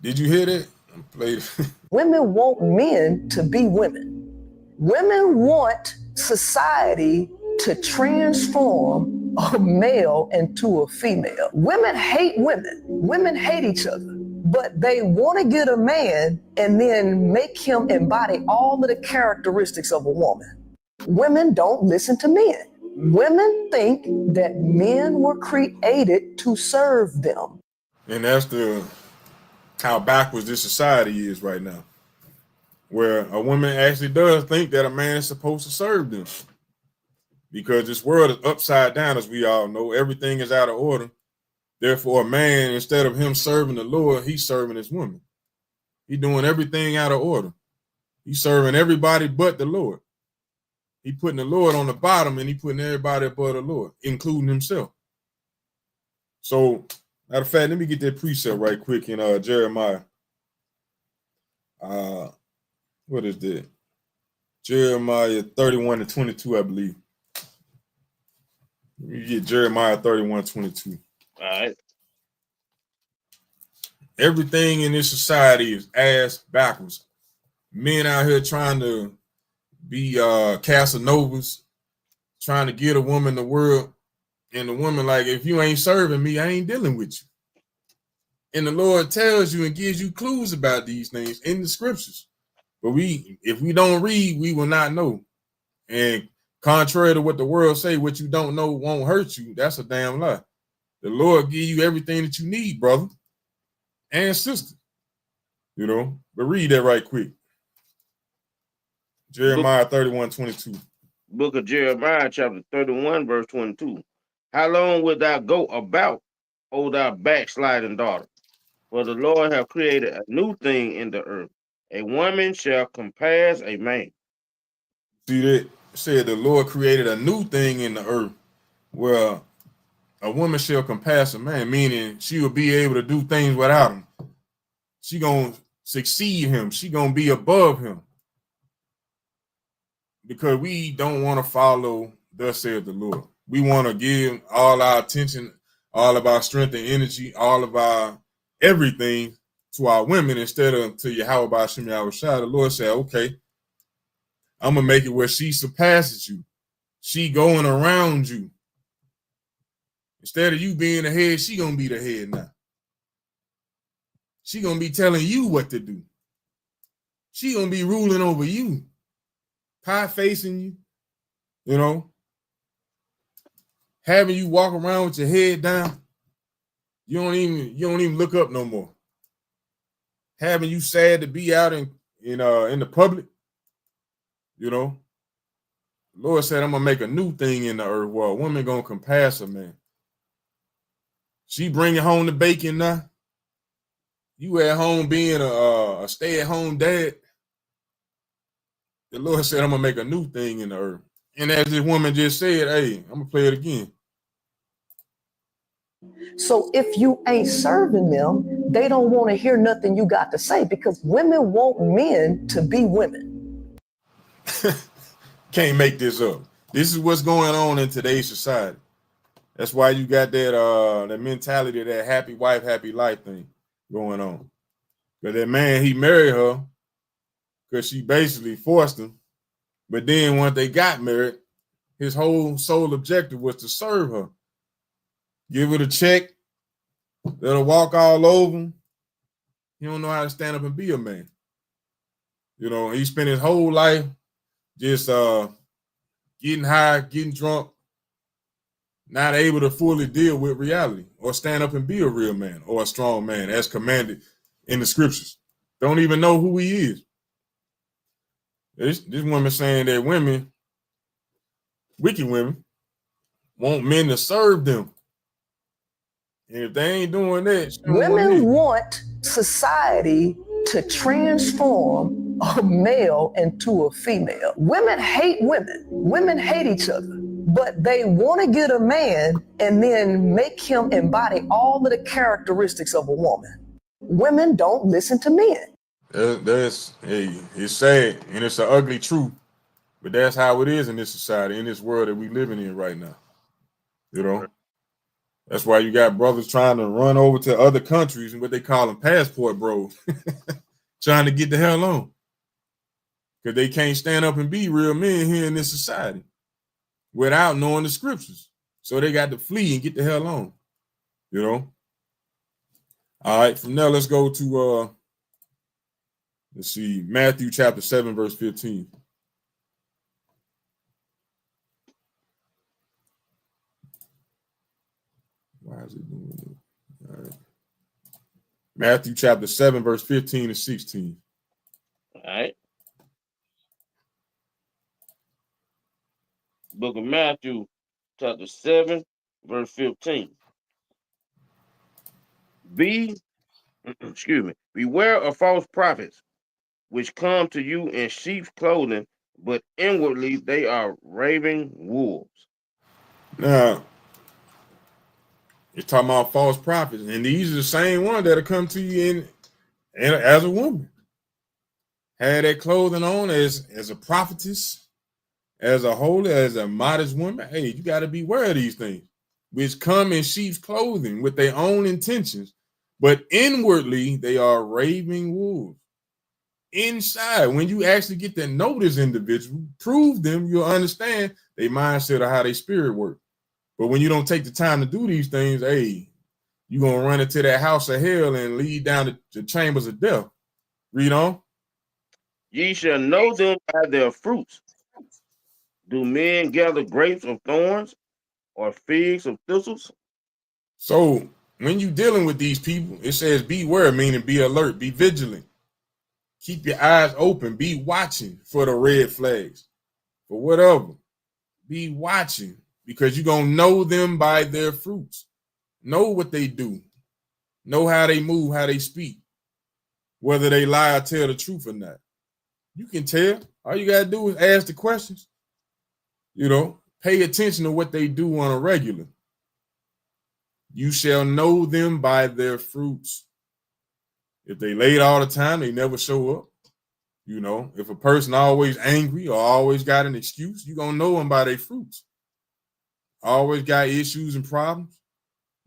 did you hear that? I played. Women want men to be women. Women want society to transform a male into a female. Women hate women. Women hate each other. But they want to get a man and then make him embody all of the characteristics of a woman. Women don't listen to men. Women think that men were created to serve them. And that's how backwards this society is right now, where a woman actually does think that a man is supposed to serve them. Because this world is upside down, as we all know. Everything is out of order. Therefore, a man, instead of him serving the Lord, he's serving his woman. He's doing everything out of order. He's serving everybody but the Lord. He's putting the Lord on the bottom and he's putting everybody above the Lord, including himself. So, matter of fact, let me get that precept right quick in Jeremiah. What is that? Jeremiah 31-22, I believe. You get Jeremiah 31-22. All right. Everything in this society is ass backwards. Men out here trying to be Casanovas, trying to get a woman the world, and the woman like, if you ain't serving me, I ain't dealing with you. And the Lord tells you and gives you clues about these things in the scriptures. But if we don't read, we will not know. And contrary to what the world say, what you don't know won't hurt you. That's a damn lie. The Lord give you everything that you need, brother and sister. You know, but read that right quick. Jeremiah 31-22. Book of Jeremiah, chapter 31, verse 22. How long wilt thou go about, O thou backsliding daughter? For the Lord hath created a new thing in the earth. A woman shall compass a man. See that? Said the Lord created a new thing in the earth where a woman shall compass a man, meaning she will be able to do things without him. She gonna succeed him. She gonna be above him. Because we don't want to follow thus saith the Lord. We want to give all our attention, all of our strength and energy, all of our everything to our women instead of to Yahweh Hashem Yahushua. The Lord said, okay, I'm going to make it where she surpasses you. She going around you. Instead of you being the head, she going to be the head now. She going to be telling you what to do. She going to be ruling over you, pie facing you, you know, having you walk around with your head down. You don't even look up no more. Having you sad to be out in the public, you know. The Lord said, I'm gonna make a new thing in the earth where a woman gonna compass a man. She bringing home the bacon now. You at home being a stay-at-home dad. The Lord said, I'm gonna make a new thing in the earth. And as this woman just said, hey, I'm gonna play it again. So if you ain't serving them, they don't want to hear nothing you got to say, because women want men to be women. Can't make this up. This is what's going on in today's society. That's why you got that mentality, that happy wife, happy life thing going on. But that man, he married her because she basically forced him. But then once they got married, his whole sole objective was to serve her. Give her the check, let her walk all over him. He don't know how to stand up and be a man. You know, he spent his whole life just getting high, getting drunk, not able to fully deal with reality or stand up and be a real man or a strong man as commanded in the scriptures. Don't even know who he is. This woman saying that women, wicked women, want men to serve them. And if they ain't doing that, Women want society to transform a male into a female. Women hate women. Women hate each other. But they want to get a man and then make him embody all of the characteristics of a woman. Women don't listen to men. It's sad and it's an ugly truth, but that's how it is in this society, in this world that we living in right now. You know, that's why you got brothers trying to run over to other countries and what they call them passport bros, trying to get the hell on because they can't stand up and be real men here in this society without knowing the scriptures. So they got to flee and get the hell on. You know. All right, from there, let's go to let's see, Matthew chapter 7, verse 15. Why is it doing it? All right. Matthew chapter 7, verse 15 to 16. All right. Book of Matthew, chapter 7, verse 15. Beware of false prophets, which come to you in sheep's clothing, but inwardly they are raving wolves. Now, it's talking about false prophets, and these are the same ones that'll come to you in as a woman. Had that clothing on as a prophetess, as a holy, as a modest woman. Hey, you got to beware of these things, which come in sheep's clothing with their own intentions, but inwardly they are raving wolves. Inside, when you actually get to know this individual, prove them, you'll understand their mindset or how their spirit works. But when you don't take the time to do these things, hey, you're going to run into that house of hell and lead down the chambers of death. Read on. Ye shall know them by their fruits. Do men gather grapes of thorns or figs of thistles? So when you're dealing with these people, it says beware, meaning be alert, be vigilant. Keep your eyes open, be watching for the red flags, for whatever. Be watching because you're going to know them by their fruits. Know what they do. Know how they move, how they speak. whether they lie or tell the truth or not. You can tell. All you gotta do is ask the questions. Pay attention to what they do on a regular. You shall know them by their fruits. If they late all the time, they never show up. If a person always angry or always got an excuse, you're gonna know them by their fruits. Always got issues and problems.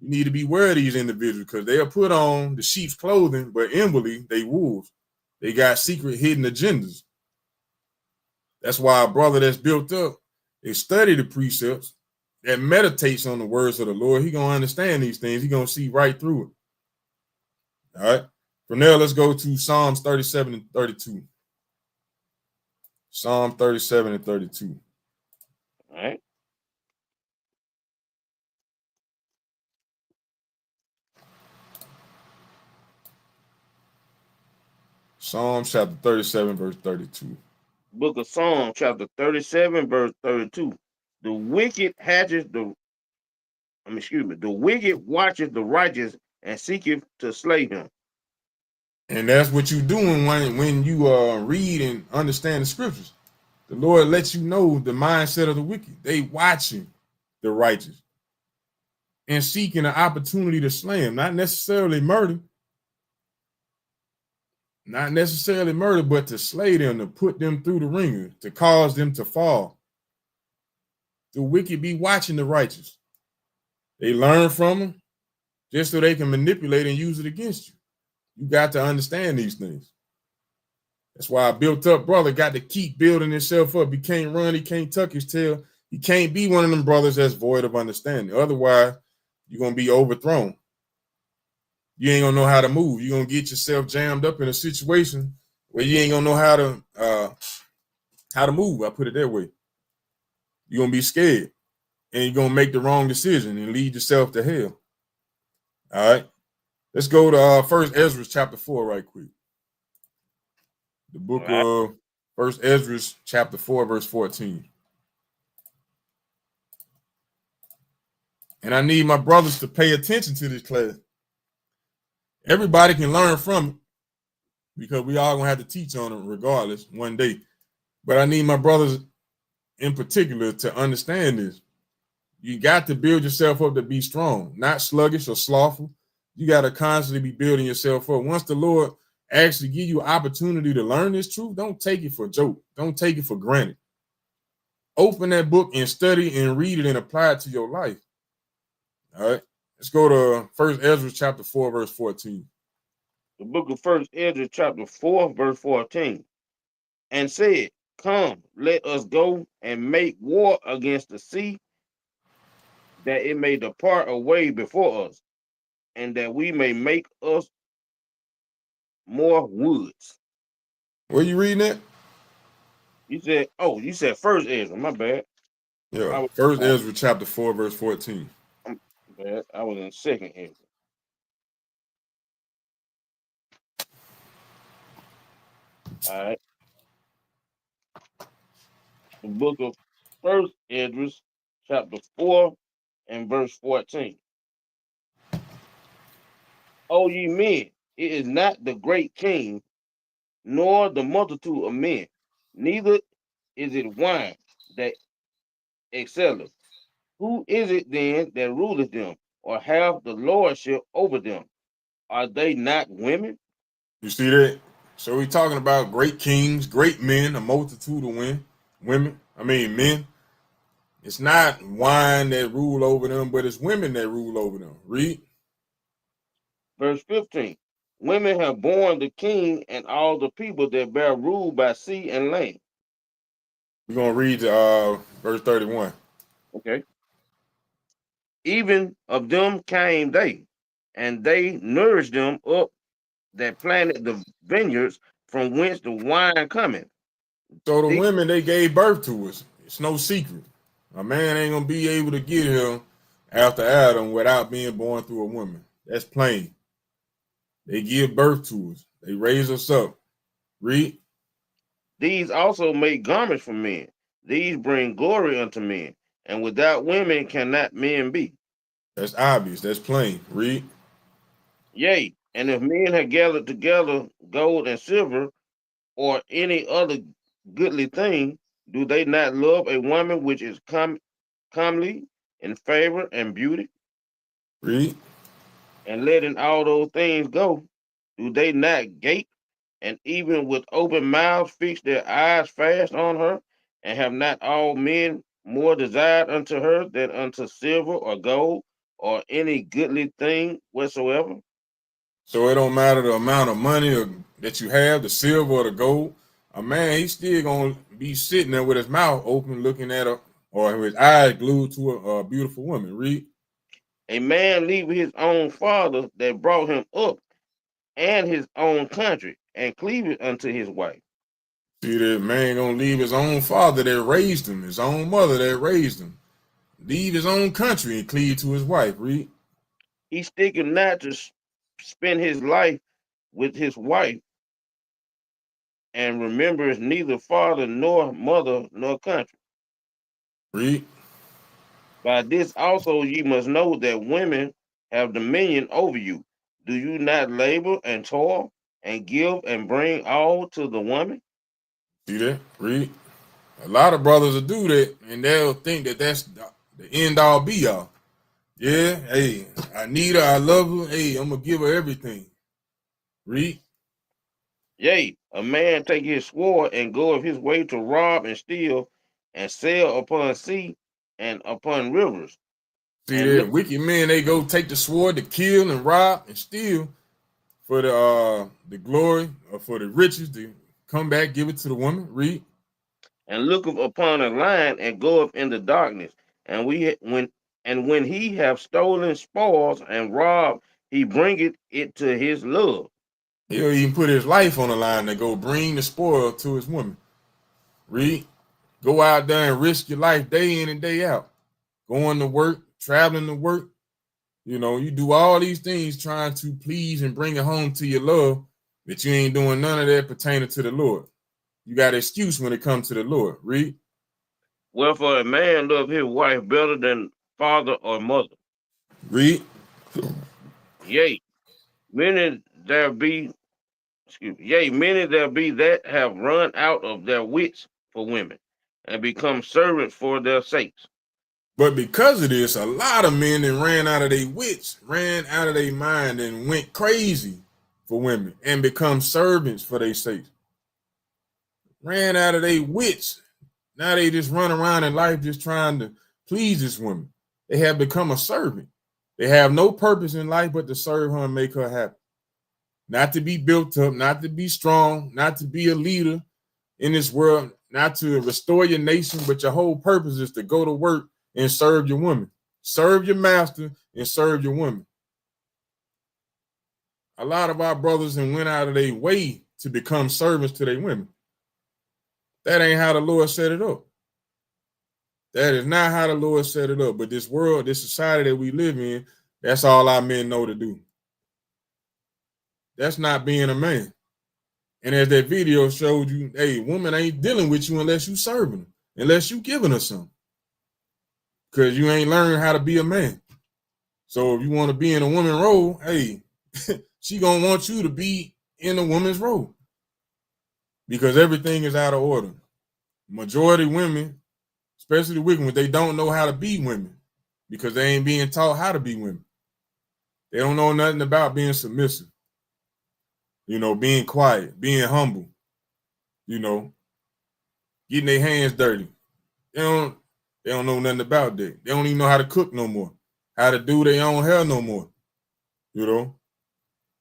You need to be aware of these individuals because they'll put on the sheep's clothing, but inwardly they wolves. They got secret hidden agendas. That's why a brother that's built up, they study the precepts, that meditates on the words of the Lord, he gonna understand these things. He gonna see right through it. All right. From there, let's go to Psalms 37 and 32. Psalm 37 and 32. All right. Psalm chapter 37, verse 32. Book of Psalms, chapter 37, verse 32. The wicked watcheth the righteous and seeketh to slay him. And that's what you're doing when you read and understand the scriptures. The Lord lets you know the mindset of the wicked. They watching the righteous and seeking an opportunity to slay him. Not necessarily murder. Not necessarily murder, but to slay them, to put them through the ringer, to cause them to fall. The wicked be watching the righteous. They learn from them just so they can manipulate and use it against you. You got to understand these things. That's why a built up brother got to keep building himself up. He can't run, he can't tuck his tail. He can't be one of them brothers that's void of understanding. Otherwise, you're going to be overthrown. You ain't going to know how to move. You're going to get yourself jammed up in a situation where you ain't going to know how to move. I put it that way. You're going to be scared and you're going to make the wrong decision and lead yourself to hell. All right. Let's go to First Ezra chapter 4 right quick. The book of First Ezra chapter 4, verse 14. And I need my brothers to pay attention to this class. Everybody can learn from it because we all gonna have to teach on it regardless one day. But I need my brothers in particular to understand this. You got to build yourself up to be strong, not sluggish or slothful. You got to constantly be building yourself up. Once the Lord actually give you opportunity to learn this truth, don't take it for a joke. Don't take it for granted. Open that book and study and read it and apply it to your life. All right. Let's go to First Ezra chapter 4, verse 14. The book of First Ezra chapter 4, verse 14. And said, come, let us go and make war against the sea, that it may depart away before us, and that we may make us more woods. Where you reading it? You said First Ezra, my bad. Yeah, First Ezra chapter 4, verse 14. Bad. I was in Second Ezra. All right. The book of First Ezra, chapter 4 and verse 14. O ye men, it is not the great king, nor the multitude of men, neither is it wine that excelleth. Who is it then that ruleth them, or have the lordship over them? Are they not women? You see that? So we're talking about great kings, great men, a multitude of men. It's not wine that rule over them, but it's women that rule over them. Read. Verse 15. Women have borne the king and all the people that bear rule by sea and land. We're going to read verse 31. Okay. Even of them came they, and they nourished them up that planted the vineyards from whence the wine cometh. So the women, they gave birth to us. It's no secret. A man ain't going to be able to get him after Adam without being born through a woman. That's plain. They give birth to us. They raise us up. Read. These also make garments for men. These bring glory unto men. And without women cannot men be. That's obvious. That's plain. Read. Yea, And if men have gathered together gold and silver or any other goodly thing, do they not love a woman which is comely in favor and beauty? Read. And letting all those things go, do they not gape and even with open mouths fix their eyes fast on her? And have not all men more desired unto her than unto silver or gold or any goodly thing whatsoever? So it don't matter the amount of money that you have, the silver or the gold. A man, he's still gonna be sitting there with his mouth open, looking at her, or his eyes glued to a beautiful woman. Read. A man leaving his own father that brought him up and his own country and cleaveth unto his wife. See, that man gonna leave his own father that raised him, his own mother that raised him, leave his own country and cleave to his wife. Read. He sticking not to spend his life with his wife and remembers neither father nor mother nor country. Read. By this also ye must know that women have dominion over you. Do you not labor and toil and give and bring all to the woman? See that? Read. A lot of brothers will do that, and they'll think that that's the end all be all. Yeah, hey, I need her, I love her. Hey, I'm gonna give her everything. Read. Yea, a man take his sword and go of his way to rob and steal and sail upon sea and upon rivers. See And that wicked men, they go take the sword to kill and rob and steal for the glory or for the riches to come back, give it to the woman. Read. looketh upon a lion and goeth in the darkness. And when he have stolen spoils and robbed, he bringeth it to his love. He'll even put his life on the line to go bring the spoil to his woman. Read. Go out there and risk your life day in and day out. Going to work, traveling to work. You know, you do all these things trying to please and bring it home to your love, but you ain't doing none of that pertaining to the Lord. You got an excuse when it comes to the Lord. Read. Wherefore a man love his wife better than father or mother. Read. Yea, many there be, many there be that have run out of their wits for women, and become servants for their sakes. But because of this, a lot of men that ran out of their wits, ran out of their mind, and went crazy for women and become servants for their sakes. Ran out of their wits. Now they just run around in life just trying to please this woman. They have become a servant. They have no purpose in life but to serve her and make her happy. Not to be built up, not to be strong, not to be a leader in this world, not to restore your nation, but your whole purpose is to go to work and serve your woman. Serve your master and serve your woman. A lot of our brothers and went out of their way to become servants to their women. That ain't how the Lord set it up. That is not how the Lord set it up. But this world, this society that we live in, that's all our men know to do. That's not being a man. And as that video showed you, hey, woman ain't dealing with you unless you serving her, unless you giving her something. Because you ain't learned how to be a man. So if you want to be in a woman role, hey, she gonna want you to be in a woman's role. Because everything is out of order. Majority women, especially the wicked ones, they don't know how to be women because they ain't being taught how to be women. They don't know nothing about being submissive. You know, being quiet, being humble, you know, getting their hands dirty. They don't know nothing about that. They don't even know how to cook no more, how to do their own hair no more, you know.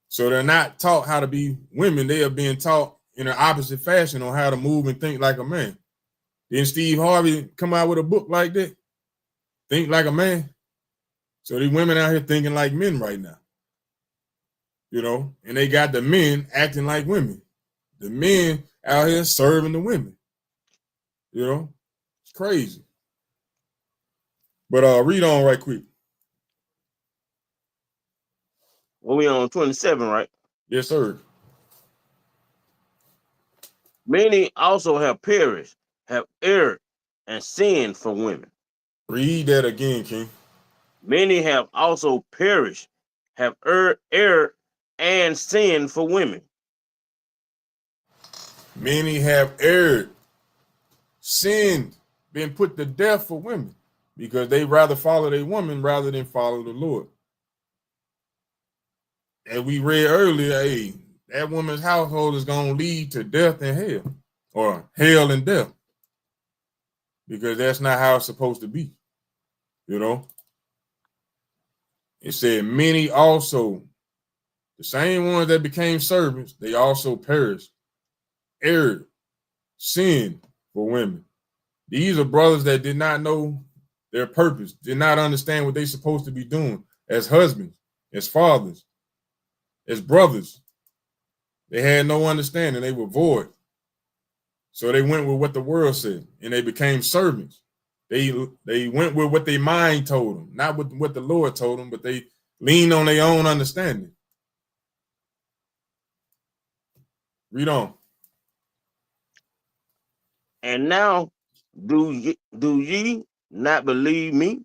So they're not taught how to be women. They are being taught in an opposite fashion on how to move and think like a man. Didn't Steve Harvey come out with a book like that? Think like a man. So these women out here thinking like men right now. You know, and they got the men acting like women. The men out here serving the women. You know, it's crazy. But read on right quick. Well, we on 27, right? Yes, sir. Many also have perished, have erred, and sinned for women. Read that again, King. Many have also perished, have erred, and sin for women. Many have erred, sinned, been put to death for women because they rather follow their woman rather than follow the Lord. As we read earlier, hey, that woman's household is going to lead to death and hell, or hell and death, because that's not how it's supposed to be. You know, it said many also, the same ones that became servants, they also perished, erred, sinned for women. These are brothers that did not know their purpose, did not understand what they're supposed to be doing as husbands, as fathers, as brothers. They had no understanding. They were void. So they went with what the world said, and they became servants. They went with what their mind told them, not with what the Lord told them, but they leaned on their own understanding. Read on. And now, do ye not believe me?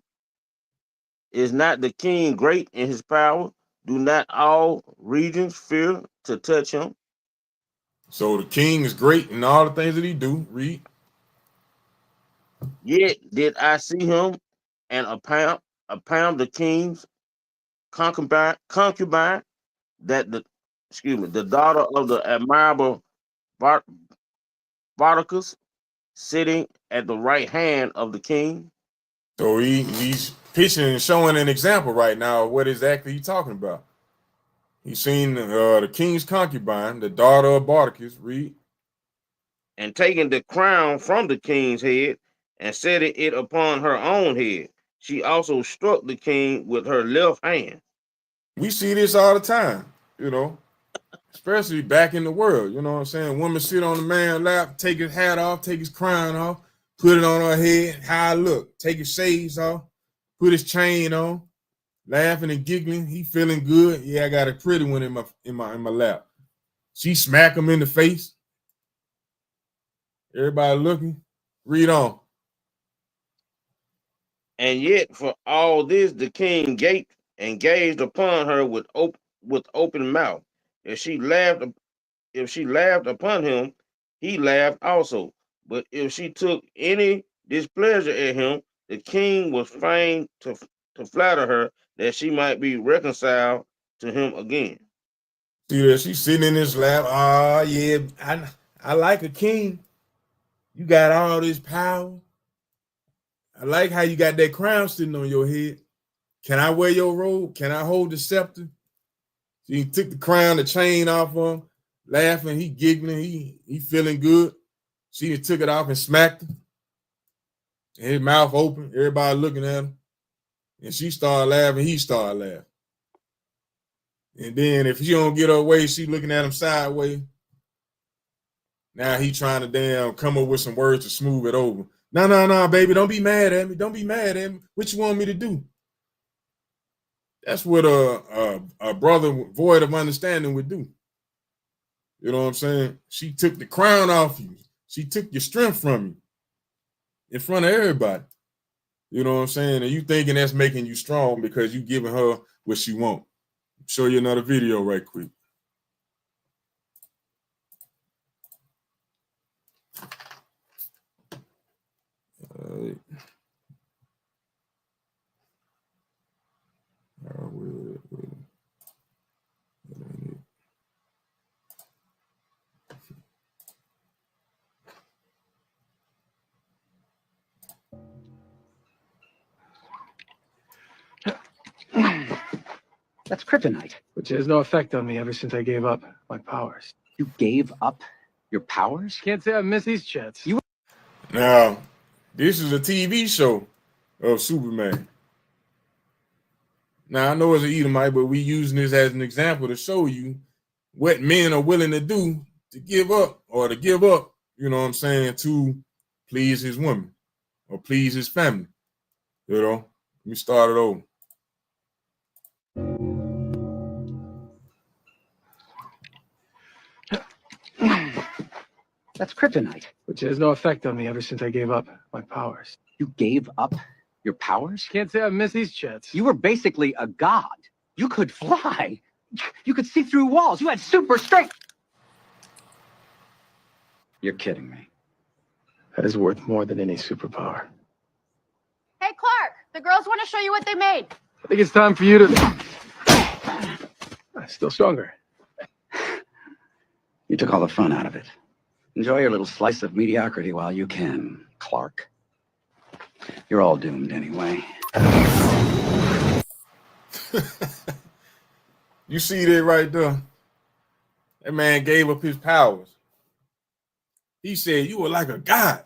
Is not the king great in his power? Do not all regions fear to touch him? So the king is great in all the things that he do. Read. Yet did I see him and pound the king's concubine that the daughter of the admirable Bardacus sitting at the right hand of the king. So he's pitching and showing an example right now of what exactly he's talking about. He's seen the king's concubine, the daughter of Bardacus. Read. And taking the crown from the king's head and setting it upon her own head. She also struck the king with her left hand. We see this all the time, you know, especially back in the world. You know what I'm saying? Woman sit on the man's lap, take his hat off, take his crown off, put it on her head. How I look? Take his shades off, put his chain on, laughing and giggling. He feeling good. Yeah, I got a pretty one in my lap. She smack him in the face. Everybody looking. Read on. And yet for all this the king gaped and gazed upon her with open mouth. If she laughed upon him, he laughed also. But if she took any displeasure at him, the king was fain to flatter her that she might be reconciled to him again. See that she's sitting in his lap. Ah, yeah, I like a king. You got all this power. I like how you got that crown sitting on your head. Can I wear your robe? Can I hold the scepter? He took the crown, the chain off of him, laughing, he giggling, he feeling good. She took it off and smacked him. And his mouth open, everybody looking at him. And she started laughing, he started laughing. And then if she don't get her way, she looking at him sideways. Now he trying to damn come up with some words to smooth it over. No, baby, don't be mad at me. Don't be mad at me. What you want me to do? That's what a brother void of understanding would do. You know what I'm saying? She took the crown off you. She took your strength from you in front of everybody. You know what I'm saying? And you thinking that's making you strong because you giving her what she want. Show you another video right quick. That's kryptonite. Which has no effect on me ever since I gave up my powers. You gave up your powers? Can't say I miss these chats. Now, this is a TV show of Superman. Now, I know it's an Edomite, but we using this as an example to show you what men are willing to do to give up, you know what I'm saying, to please his woman or please his family. You know, let me start it over. That's kryptonite. Which has no effect on me ever since I gave up my powers. You gave up your powers? Can't say I miss these chats. You were basically a god. You could fly. You could see through walls. You had super strength. You're kidding me. That is worth more than any superpower. Hey, Clark, the girls want to show you what they made. I think it's time for you to... Still stronger. You took all the fun out of it. Enjoy your little slice of mediocrity while you can, Clark. You're all doomed anyway. You see that right there? That man gave up his powers. He said, you were like a god.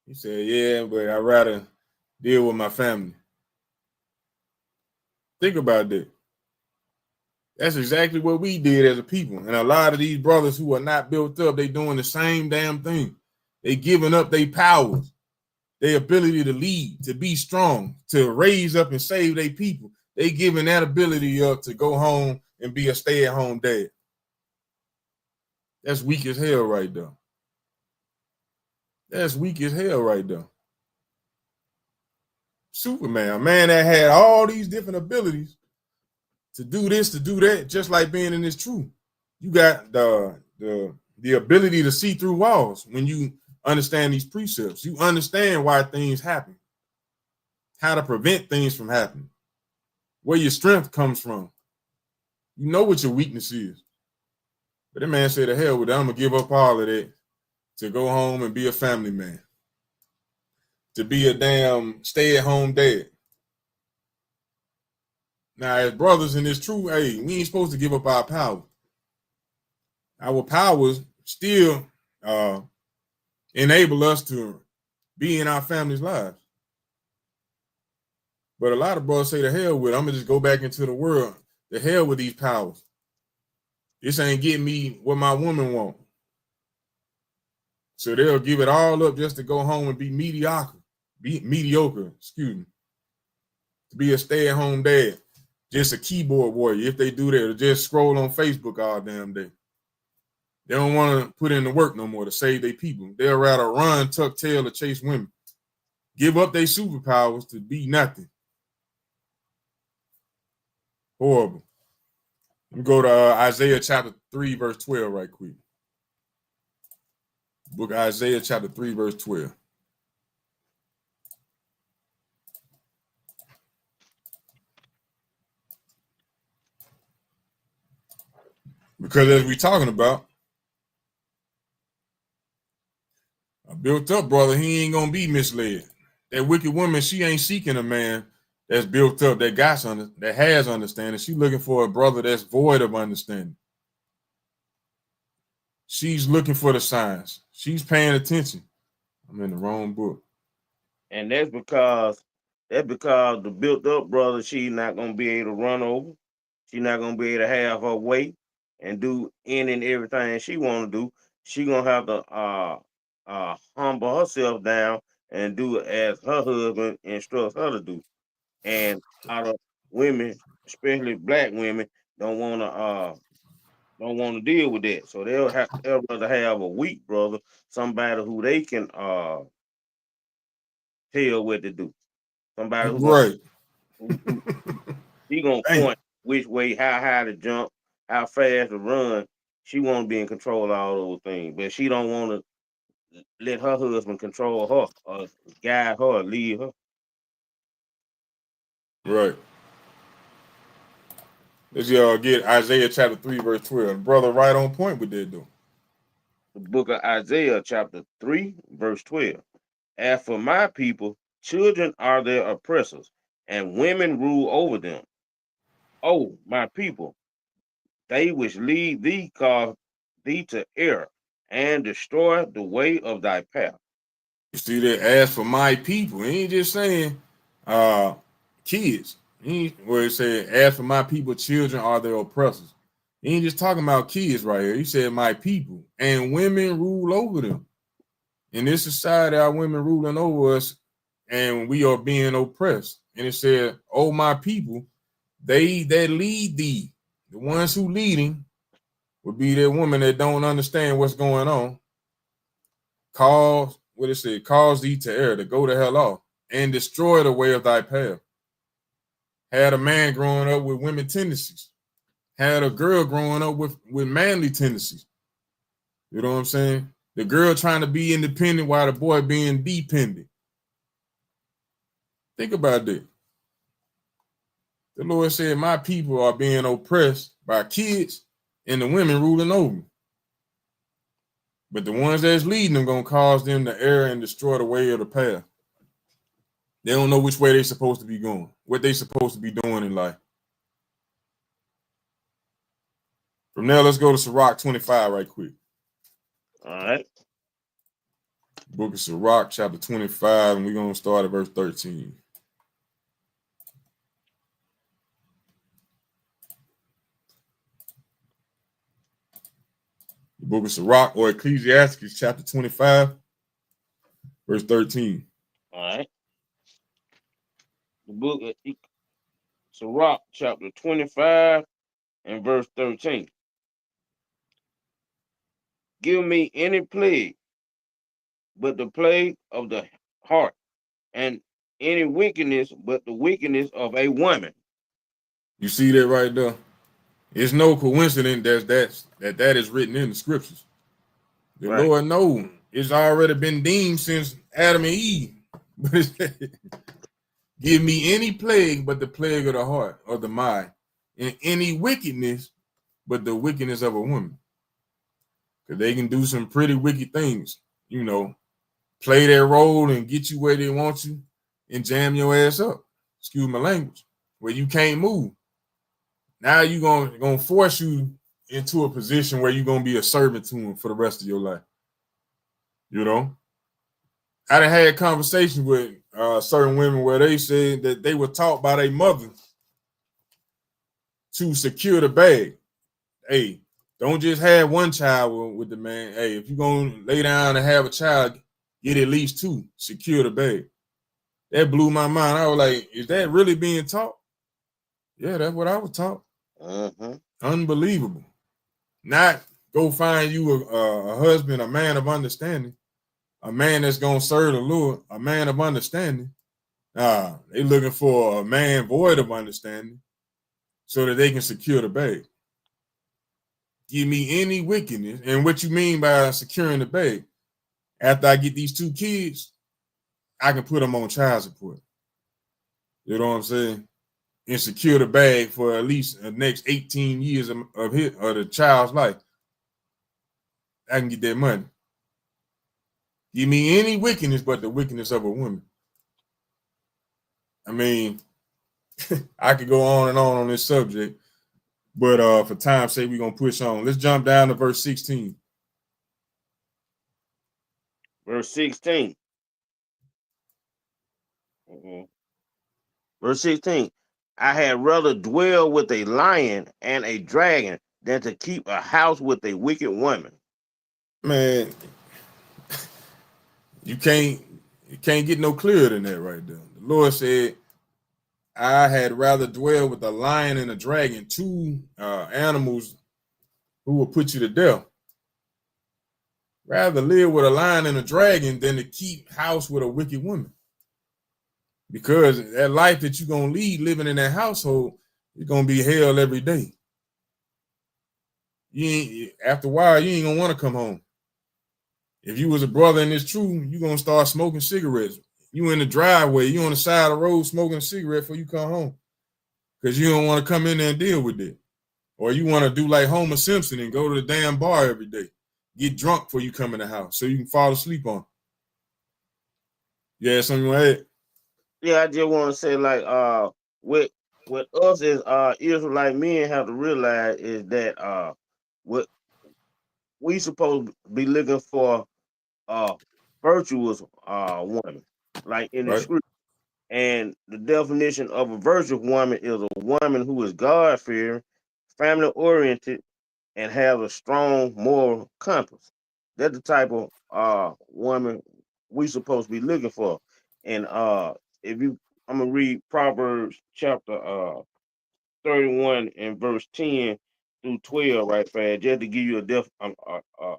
He said, yeah, but I'd rather deal with my family. Think about that. That's exactly what we did as a people. And a lot of these brothers who are not built up, they doing the same damn thing. They giving up their powers, their ability to lead, to be strong, to raise up and save their people. They giving that ability up to go home and be a stay-at-home dad. That's weak as hell right there. That's weak as hell right there. Superman, a man that had all these different abilities to do this, to do that, just like being in this truth. You got the ability to see through walls when you understand these precepts. You understand why things happen, how to prevent things from happening, where your strength comes from. You know what your weakness is. But that man said, to hell with it, I'm going to give up all of that to go home and be a family man, to be a damn stay-at-home dad. Now, as brothers in this truth, hey, we ain't supposed to give up our power. Our powers still enable us to be in our family's lives. But a lot of brothers say, to hell with it, I'm going to just go back into the world. To hell with these powers. This ain't getting me what my woman wants. So they'll give it all up just to go home and be mediocre, excuse me. To be a stay-at-home dad, just a keyboard warrior. If they do that, or just scroll on Facebook all damn day. They don't want to put in the work no more to save their people. They'll rather run, tuck tail, or chase women. Give up their superpowers to be nothing. Horrible. Let me go to Isaiah chapter 3, verse 12 right quick. Book of Isaiah chapter 3, verse 12. Because as we're talking about, a built up brother, he ain't gonna be misled. That wicked woman, she ain't seeking a man that's built up, that has understanding. She's looking for a brother that's void of understanding. She's looking for the signs. She's paying attention. I'm in the wrong book. And that's because the built up brother, she's not gonna be able to run over. She's not gonna be able to have her way and do any and everything she want to do. She gonna have to humble herself down and do as her husband instructs her to do. And a lot of women, especially black women, don't want to deal with that. So they'll rather have a weak brother, somebody who they can tell what to do. Somebody who's right. He gonna point which way, how high to jump, how fast to run. She want to be in control of all those things, but she don't want to let her husband control her or guide her or lead her. Right. Let's get Isaiah chapter 3, verse 12. Brother, right on point with that, though. The book of Isaiah chapter 3, verse 12. As for my people, children are their oppressors, and women rule over them. Oh, my people, they which lead thee cause thee to err, and destroy the way of thy path. You see that? As for my people, he ain't just saying kids. Where it said, as for my people, children are their oppressors. He ain't just talking about kids right here. He said my people, and women rule over them. In this society, our women ruling over us, and we are being oppressed. And it said, oh, my people, they that lead thee, the ones who leading would be that woman that don't understand what's going on. Cause thee to err, to go the hell off, and destroy the way of thy path. had a man growing up with women tendencies, had a girl growing up with manly tendencies. You know what I'm saying? The girl trying to be independent while the boy being dependent. Think about that. The Lord said, my people are being oppressed by kids and the women ruling over. But the ones that's leading them going to cause them to err and destroy the way of the path. They don't know which way they're supposed to be going, what they're supposed to be doing in life. From there, let's go to Sirach 25 right quick. All right. Book of Sirach, chapter 25, and we're going to start at verse 13. The book of Sirach, or Ecclesiastes, chapter 25, verse 13. All right. The book of Sirach, chapter 25 and verse 13. Give me any plague but the plague of the heart, and any wickedness but the wickedness of a woman. You see that right there? It's no coincidence that is written in the scriptures. The Right. Lord knows it's already been deemed since Adam and Eve. Give me any plague but the plague of the heart or the mind, and any wickedness but the wickedness of a woman. Because they can do some pretty wicked things, you know, play their role and get you where they want you and jam your ass up. Excuse my language, where you can't move. Now you're gonna force you into a position where you're gonna be a servant to them for the rest of your life. You know, I done had conversations with certain women where they said that they were taught by their mother to secure the bag. Hey, don't just have one child with the man. Hey, if you're gonna lay down and have a child, get at least two. Secure the bag. That blew my mind. I was like, is that really being taught? Yeah, that's what I was taught. Unbelievable. Not go find you a husband, a man of understanding, a man that's gonna serve the Lord, a man of understanding. They looking for a man void of understanding so that they can secure the bag. Give me any wickedness. And what you mean by securing the bag? After I get these two kids, I can put them on child support. You know what I'm saying? And secure the bag for at least the next 18 years of the child's life. I can get that money. Give me any wickedness but the wickedness of a woman. I mean, I could go on and on this subject, but for time's sake, we're going to push on. Let's jump down to verse 16. Verse 16. Verse 16. I had rather dwell with a lion and a dragon than to keep a house with a wicked woman. Man, you can't get no clearer than that right there. The Lord said, I had rather dwell with a lion and a dragon, two animals who will put you to death. Rather live with a lion and a dragon than to keep house with a wicked woman. Because that life that you're going to lead living in that household is going to be hell every day. After a while, you ain't going to want to come home. If you was a brother and it's true, you're going to start smoking cigarettes. You in the driveway, you on the side of the road smoking a cigarette before you come home. Because you don't want to come in there and deal with it. Or you want to do like Homer Simpson and go to the damn bar every day. Get drunk before you come in the house so you can fall asleep on. Yeah, something you want to add? Yeah, I just want to say, like, with us as Israelite men have to realize is that what we supposed to be looking for virtuous woman, like in the Right. scripture. And the definition of a virtuous woman is a woman who is God-fearing, family-oriented, and has a strong moral compass. That's the type of woman we supposed to be looking for. And I'm gonna read Proverbs chapter 31 and verse 10 through 12 right fast, just to give you a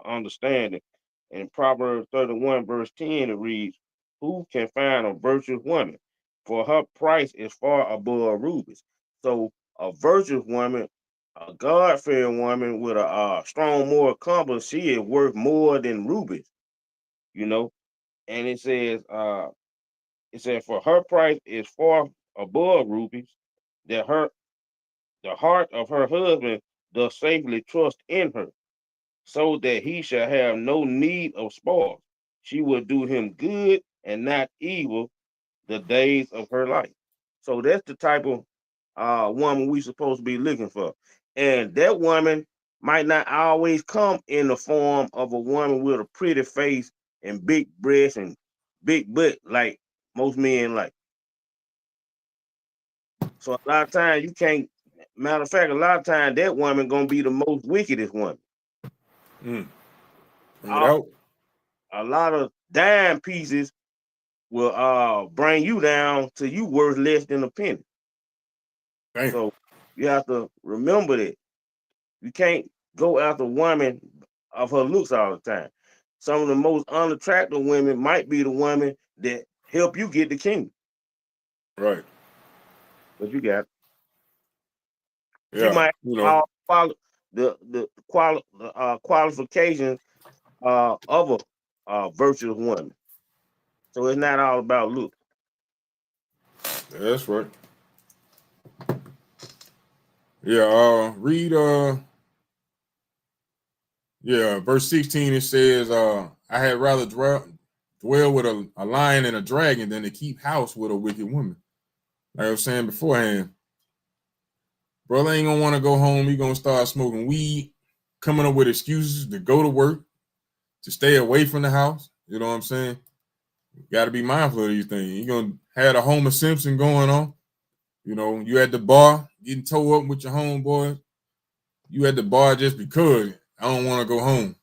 understanding. In Proverbs 31 verse 10, it reads, "Who can find a virtuous woman? for her price is far above rubies. So a virtuous woman, a God-fearing woman with a strong moral compass, she is worth more than rubies, you know. And it says, for her price is far above rubies, that the heart of her husband does safely trust in her, so that he shall have no need of spoils. She will do him good and not evil the days of her life. So that's the type of woman we supposed to be looking for. And that woman might not always come in the form of a woman with a pretty face and big breasts and big butt like most men like. So a lot of times you can't. Matter of fact, a lot of times that woman gonna be the most wickedest woman. Bring it out. A lot of dime pieces will bring you down to you worth less than a penny. Damn. So you have to remember that you can't go after a woman of her looks all the time. Some of the most unattractive women might be the women that help you get the kingdom. Right. But you got it. She Yeah. might You know. the qualifications of a virtuous woman. So it's not all about look. That's right. Yeah. Read. Yeah. Verse 16. It says, "I had rather dwell with a lion and a dragon than to keep house with a wicked woman." Like I was saying beforehand, brother ain't gonna want to go home. He gonna start smoking weed, coming up with excuses to go to work, to stay away from the house. You know what I'm saying? Got to be mindful of these things. You're gonna have a Homer Simpson going on. You know, you at the bar getting towed up with your homeboys. You at the bar just because I don't want to go home.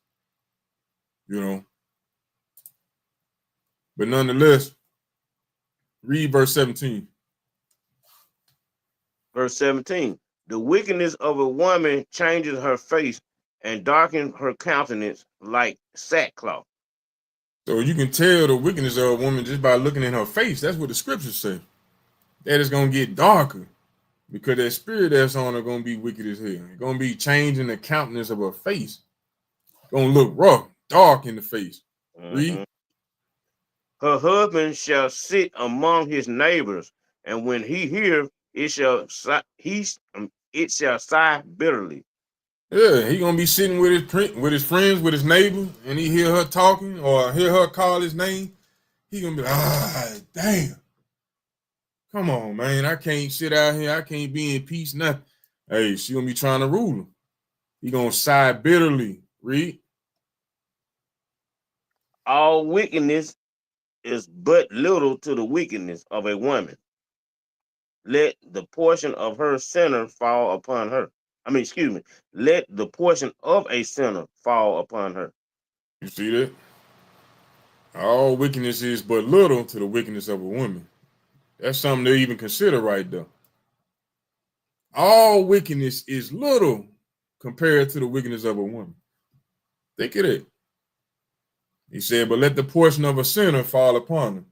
You know. But nonetheless, read verse 17. Verse 17. The wickedness of a woman changes her face and darkens her countenance like sackcloth. So you can tell the wickedness of a woman just by looking in her face. That's what the scriptures say. That is gonna get darker because that spirit that's on her gonna be wicked as hell. It's gonna be changing the countenance of her face. Gonna look rough, dark in the face. Read. Her husband shall sit among his neighbors, and when he hear, it shall sigh bitterly. Yeah, he gonna be sitting with his friends, with his neighbor, and he hear her talking or hear her call his name. He gonna be like, damn. Come on, man. I can't sit out here. I can't be in peace. Nothing. Hey, she gonna be trying to rule him. He gonna sigh bitterly. Read. All wickedness is but little to the wickedness of a woman. Let the portion of her sinner fall upon her. Let the portion of a sinner fall upon her. You see that? All wickedness is but little to the wickedness of a woman. That's something to even consider right there. All wickedness is little compared to the wickedness of a woman. Think of it. He said, but let the portion of a sinner fall upon him.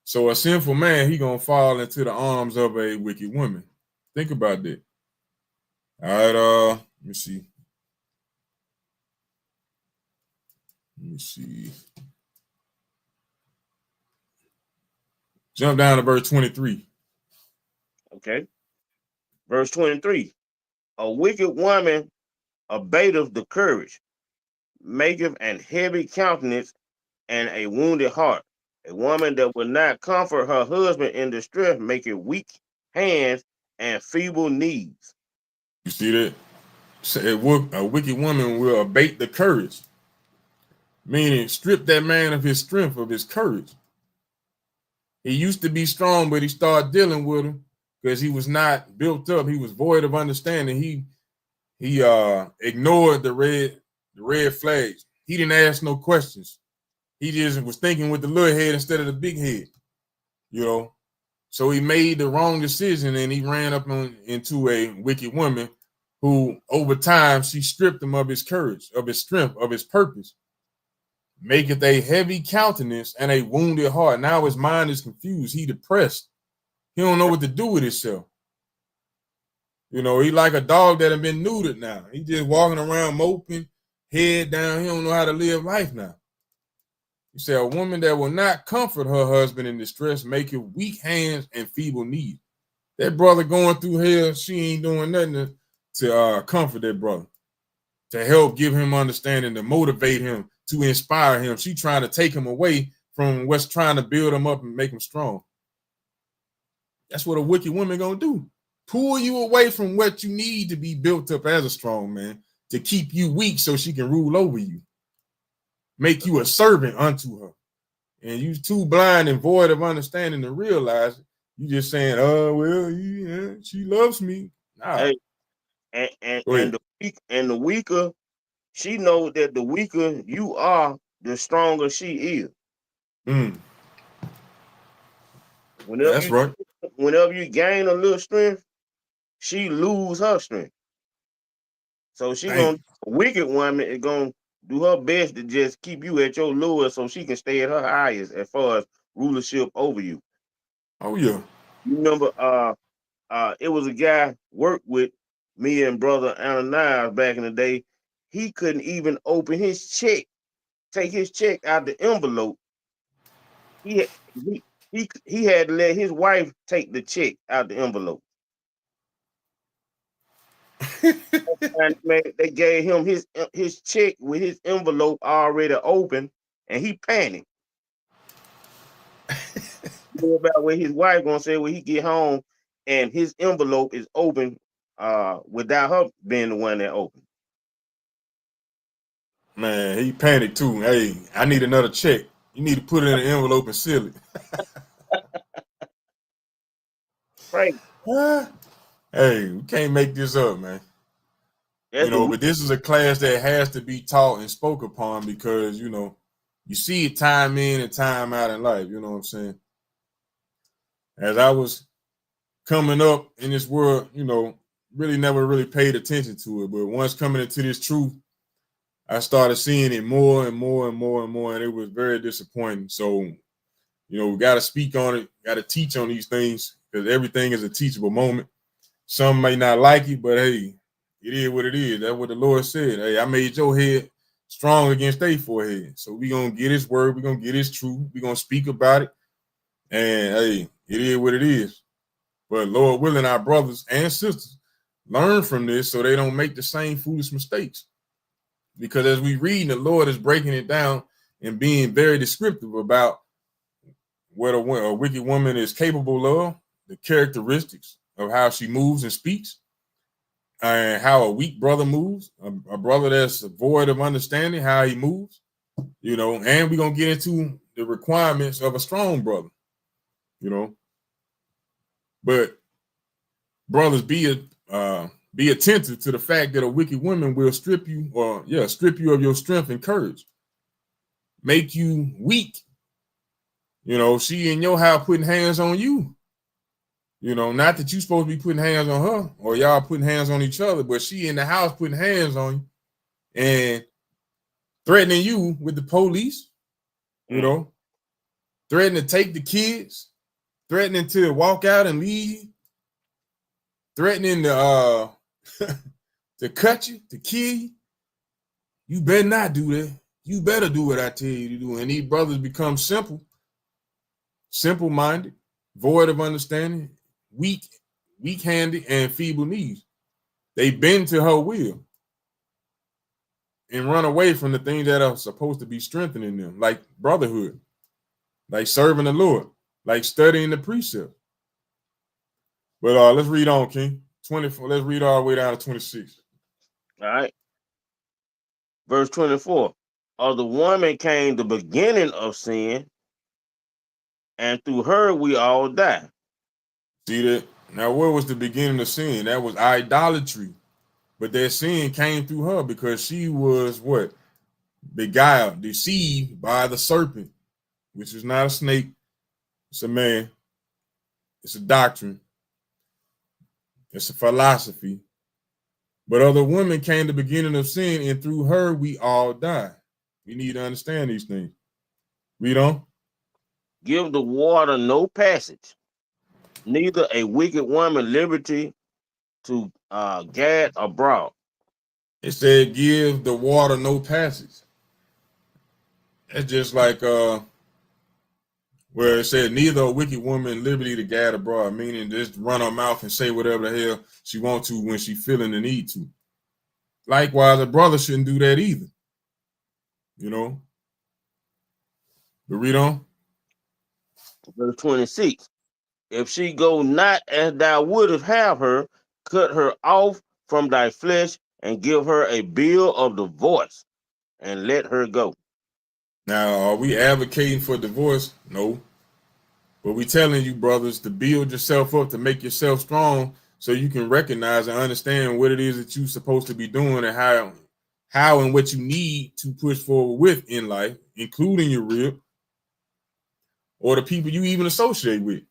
So a sinful man, he gonna fall into the arms of a wicked woman. Think about that. All right, let me see. Jump down to verse 23. Okay. Verse 23. A wicked woman abateth the courage, maketh an heavy countenance and a wounded heart. A woman that will not comfort her husband in distress maketh weak hands and feeble knees. You see that? A wicked woman will abate the courage, meaning strip that man of his strength, of his courage. He used to be strong, but he started dealing with him because he was not built up. He was void of understanding. He ignored the red flags. He didn't ask no questions. He just was thinking with the little head instead of the big head, you know. So he made the wrong decision and he ran up into a wicked woman who, over time, she stripped him of his courage, of his strength, of his purpose. Maketh a heavy countenance and a wounded heart. Now his mind is confused. He depressed. He don't know what to do with himself. You know, he like a dog that have been neutered now. He just walking around moping, head down. He don't know how to live life now. He said, a woman that will not comfort her husband in distress, make him weak hands and feeble knees. That brother going through hell, she ain't doing nothing to comfort that brother, to help give him understanding, to motivate him, to inspire him. She trying to take him away from what's trying to build him up and make him strong. That's what a wicked woman gonna do. Pull you away from what you need to be built up as a strong man, to keep you weak so she can rule over you. Make you a servant unto her. And you too blind and void of understanding to realize it. You just saying, oh, well, yeah, she loves me. Nah. Hey, and the weaker, she knows that the weaker you are, the stronger she is. That's right. Whenever you gain a little strength, she lose her strength. So a wicked woman is gonna do her best to just keep you at your lowest so she can stay at her highest as far as rulership over you. Oh yeah. You remember it was a guy worked with me and brother Ananias back in the day. He couldn't even open his check, take his check out the envelope. He had to let his wife take the check out the envelope. They gave him his check with his envelope already open, and he panicked. About where his wife gonna say when he get home, and his envelope is open without her being the one that opened. Man, he panicked too. Hey, I need another check. You need to put it in an envelope and seal it. Right. Hey, we can't make this up, man. But this is a class that has to be taught and spoke upon because, you see it time in and time out in life. You know what I'm saying? As I was coming up in this world, really never really paid attention to it. But once coming into this truth, I started seeing it more and more and more and more, and it was very disappointing. So, we got to speak on it, got to teach on these things because everything is a teachable moment. Some may not like it, but hey, it is what it is. That's what the Lord said. Hey, I made your head strong against their forehead. So we're going to get his word. We're going to get his truth. We're going to speak about it. And hey, it is what it is. But Lord willing, our brothers and sisters learn from this so they don't make the same foolish mistakes. Because as we read, the Lord is breaking it down and being very descriptive about what a wicked woman is capable of, the characteristics of how she moves and speaks, and how a weak brother moves, a brother that's void of understanding, how he moves, and we're going to get into the requirements of a strong brother, But brothers, be attentive to the fact that a wicked woman will strip you of your strength and courage, make you weak. She in your house putting hands on you. Not that you supposed to be putting hands on her or y'all putting hands on each other, but she in the house putting hands on you and threatening you with the police, threatening to take the kids, threatening to walk out and leave, threatening to to cut you, to kill you. You better not do that. You better do what I tell you to do. And these brothers become simple-minded, void of understanding, weak-handed, and feeble knees. They bend to her will and run away from the things that are supposed to be strengthening them, like brotherhood, like serving the Lord, like studying the precepts. But let's read on, King. 24. Let's read all the way down to 26. All right. Verse 24. Of the woman came the beginning of sin, and through her we all die. See that? Now, what was the beginning of sin? That was idolatry. But that sin came through her because she was what? Beguiled, deceived by the serpent, which is not a snake. It's a man. It's a doctrine. It's a philosophy. But other women came the beginning of sin, and through her we all die. We need to understand these things. Read on. Give the water no passage. neither a wicked woman liberty to gad abroad. It said, give the water no passage. That's just like where it said, neither a wicked woman liberty to gad abroad, meaning just run her mouth and say whatever the hell she wants to when she feeling the need to. Likewise, a brother shouldn't do that either. You know? But read on. Verse 26. If she go not as thou wouldst have her, cut her off from thy flesh and give her a bill of divorce and let her go. Now, are we advocating for divorce? No. But we telling you, brothers, to build yourself up, to make yourself strong so you can recognize and understand what it is that you're supposed to be doing and how and what you need to push forward with in life, including your rib or the people you even associate with.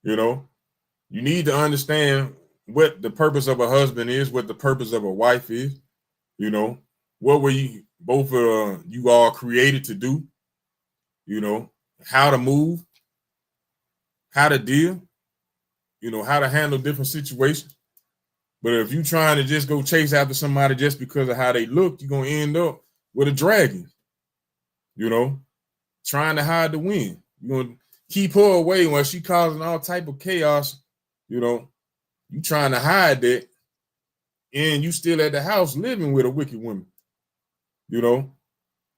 You know, you need to understand what the purpose of a husband is, what the purpose of a wife is. You know, what were you both you all created to do? You know, how to move, how to deal, you know, how to handle different situations. But if you're trying to just go chase after somebody just because of how they look, you're gonna end up with a dragon, you know, trying to hide the wind. You're gonna keep her away while she causing all type of chaos, you know. You trying to hide that, and you still at the house living with a wicked woman, you know.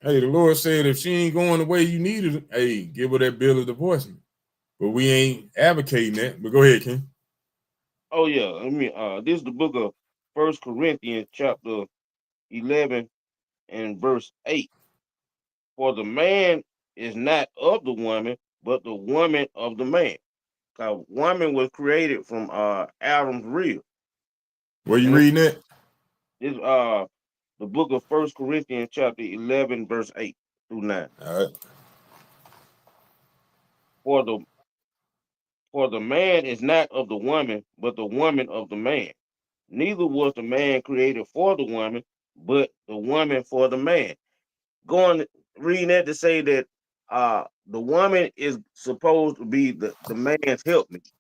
Hey, the Lord said if she ain't going the way you needed, hey, give her that bill of divorcement. But we ain't advocating that. But go ahead, King. Oh yeah, I mean, this is the book of 1 Corinthians chapter 11 and verse 8. For the man is not of the woman, but the woman of the man. Because woman was created from Adam's rib. Where you reading that? This the book of 1 Corinthians chapter 11 verse 8 through 9. All right. For the man is not of the woman, but the woman of the man. Neither was the man created for the woman, but the woman for the man. Going reading that to say that the woman is supposed to be the man's helpmate.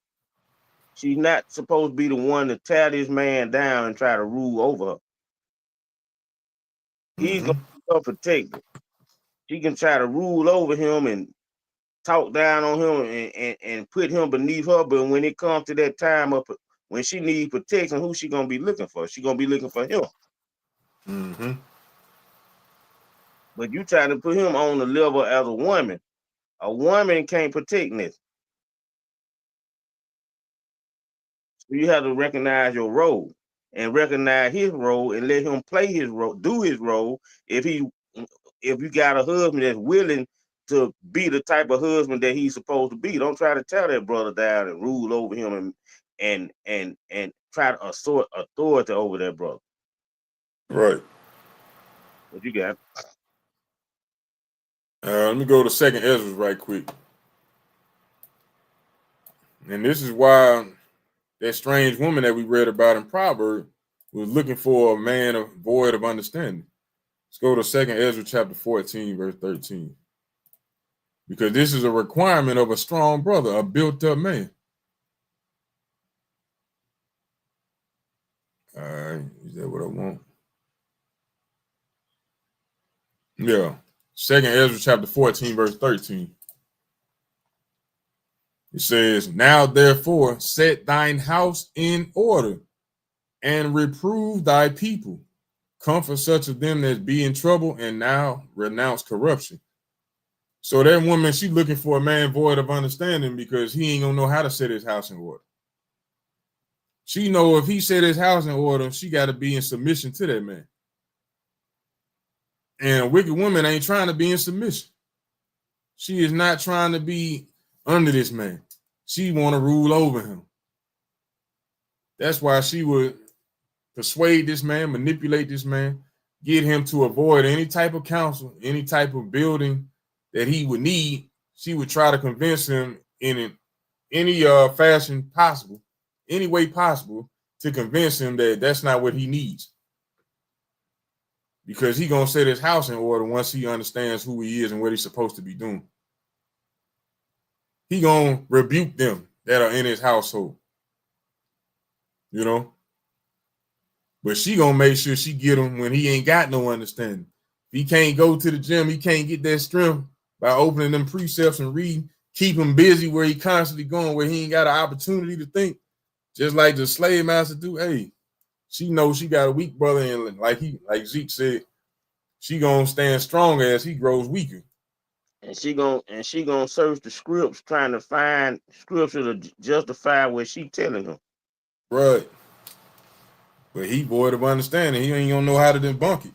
She's not supposed to be the one to tear this man down and try to rule over her. He's gonna be her protector. She can try to rule over him and talk down on him and put him beneath her. But when it comes to that time of when she needs protection, who she gonna be looking for? She gonna be looking for him. Mm-hmm. But you trying to put him on the level as a woman. A woman can't protect this. So you have to recognize your role and recognize his role and let him play his role, do his role. If you got a husband that's willing to be the type of husband that he's supposed to be, don't try to tear that brother down and rule over him and try to assert authority over that brother. Right. What you got? Let me go to 2nd Ezra right quick. And this is why that strange woman that we read about in Proverbs was looking for a man void of understanding. Let's go to 2nd Ezra chapter 14, verse 13. Because this is a requirement of a strong brother, a built-up man. All right, is that what I want? Yeah. 2nd Ezra chapter 14, verse 13. It says, now therefore set thine house in order and reprove thy people. Comfort such of them that be in trouble and now renounce corruption. So that woman, she looking for a man void of understanding because he ain't gonna know how to set his house in order. She know if he set his house in order, she got to be in submission to that man. And a wicked woman ain't trying to be in submission. She is not trying to be under this man. She want to rule over him. That's why she would persuade this man, manipulate this man, get him to avoid any type of counsel, any type of building that he would need. She would try to convince him in any fashion possible, any way possible, to convince him that that's not what he needs. Because he gonna set his house in order once he understands who he is and what he's supposed to be doing. he gonna rebuke them that are in his household. You know? But she gonna make sure she get him when he ain't got no understanding. If he can't go to the gym, he can't get that strength by opening them precepts and reading. Keep him busy where he constantly going, where he ain't got an opportunity to think. Just like the slave master do. Hey, she knows she got a weak brother, and like Zeke said, she gonna stand strong as he grows weaker. And she gonna search the scripts trying to find scripture to justify what she telling him. Right. But he void of understanding. He ain't gonna know how to debunk it.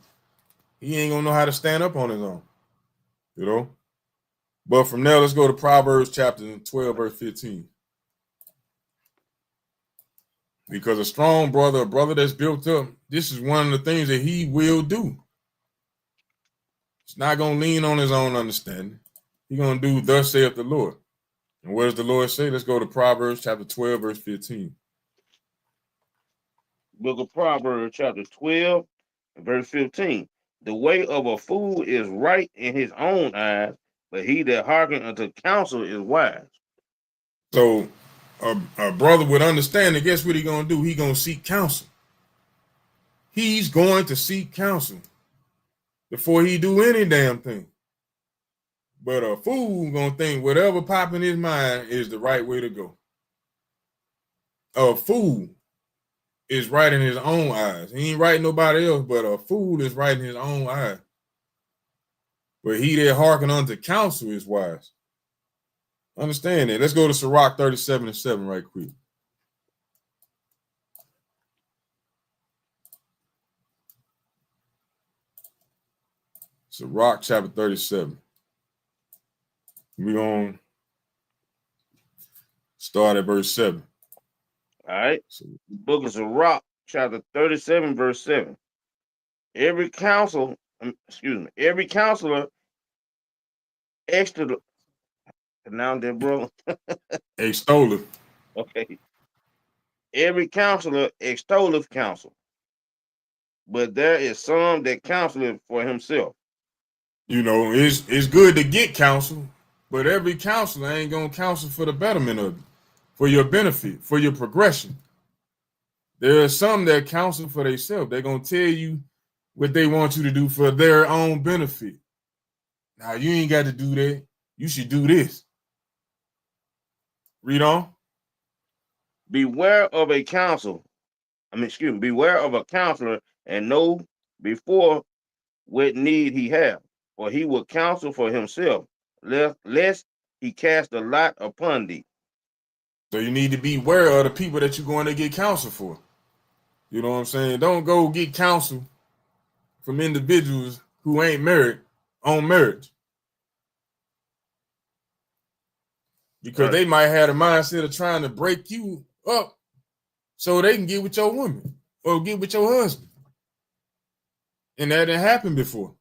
He ain't gonna know how to stand up on his own. You know? But from there, let's go to Proverbs chapter 12, verse 15. Because a strong brother, a brother that's built up, this is one of the things that he will do. He's not going to lean on his own understanding. He's going to do thus saith the Lord. And what does the Lord say? Let's go to Proverbs chapter 12, verse 15. Book of Proverbs chapter 12, verse 15. The way of a fool is right in his own eyes, but he that hearken unto counsel is wise. So a brother with understanding, guess what he's going to do? He's going to seek counsel. He's going to seek counsel before he do any damn thing. But a fool gonna think whatever pop in his mind is the right way to go. A fool is right in his own eyes. He ain't right nobody else, but a fool is right in his own eyes. But he that hearken unto counsel is wise. Understand that. Let's go to Sirach 37:7 right quick. Sirach chapter 37. We're going to start at verse 7. All right. So, book of Sirach chapter 37, verse 7. Every counselor extra now that brother. Extolleth. Okay. Every counselor extolleth counsel, but there is some that counseleth for himself. You know, it's good to get counsel, but every counselor ain't gonna counsel for the betterment of you, for your benefit, for your progression. There are some that counsel for themselves. They're gonna tell you what they want you to do for their own benefit. Now you ain't got to do that. You should do this. Read on. Beware of a counselor, and know before what need he have, for he will counsel for himself, lest he cast a lot upon thee. So you need to be aware of the people that you're going to get counsel for. You know what I'm saying? Don't go get counsel from individuals who ain't married on marriage. Because they might have the mindset of trying to break you up so they can get with your woman or get with your husband. And that didn't happen before.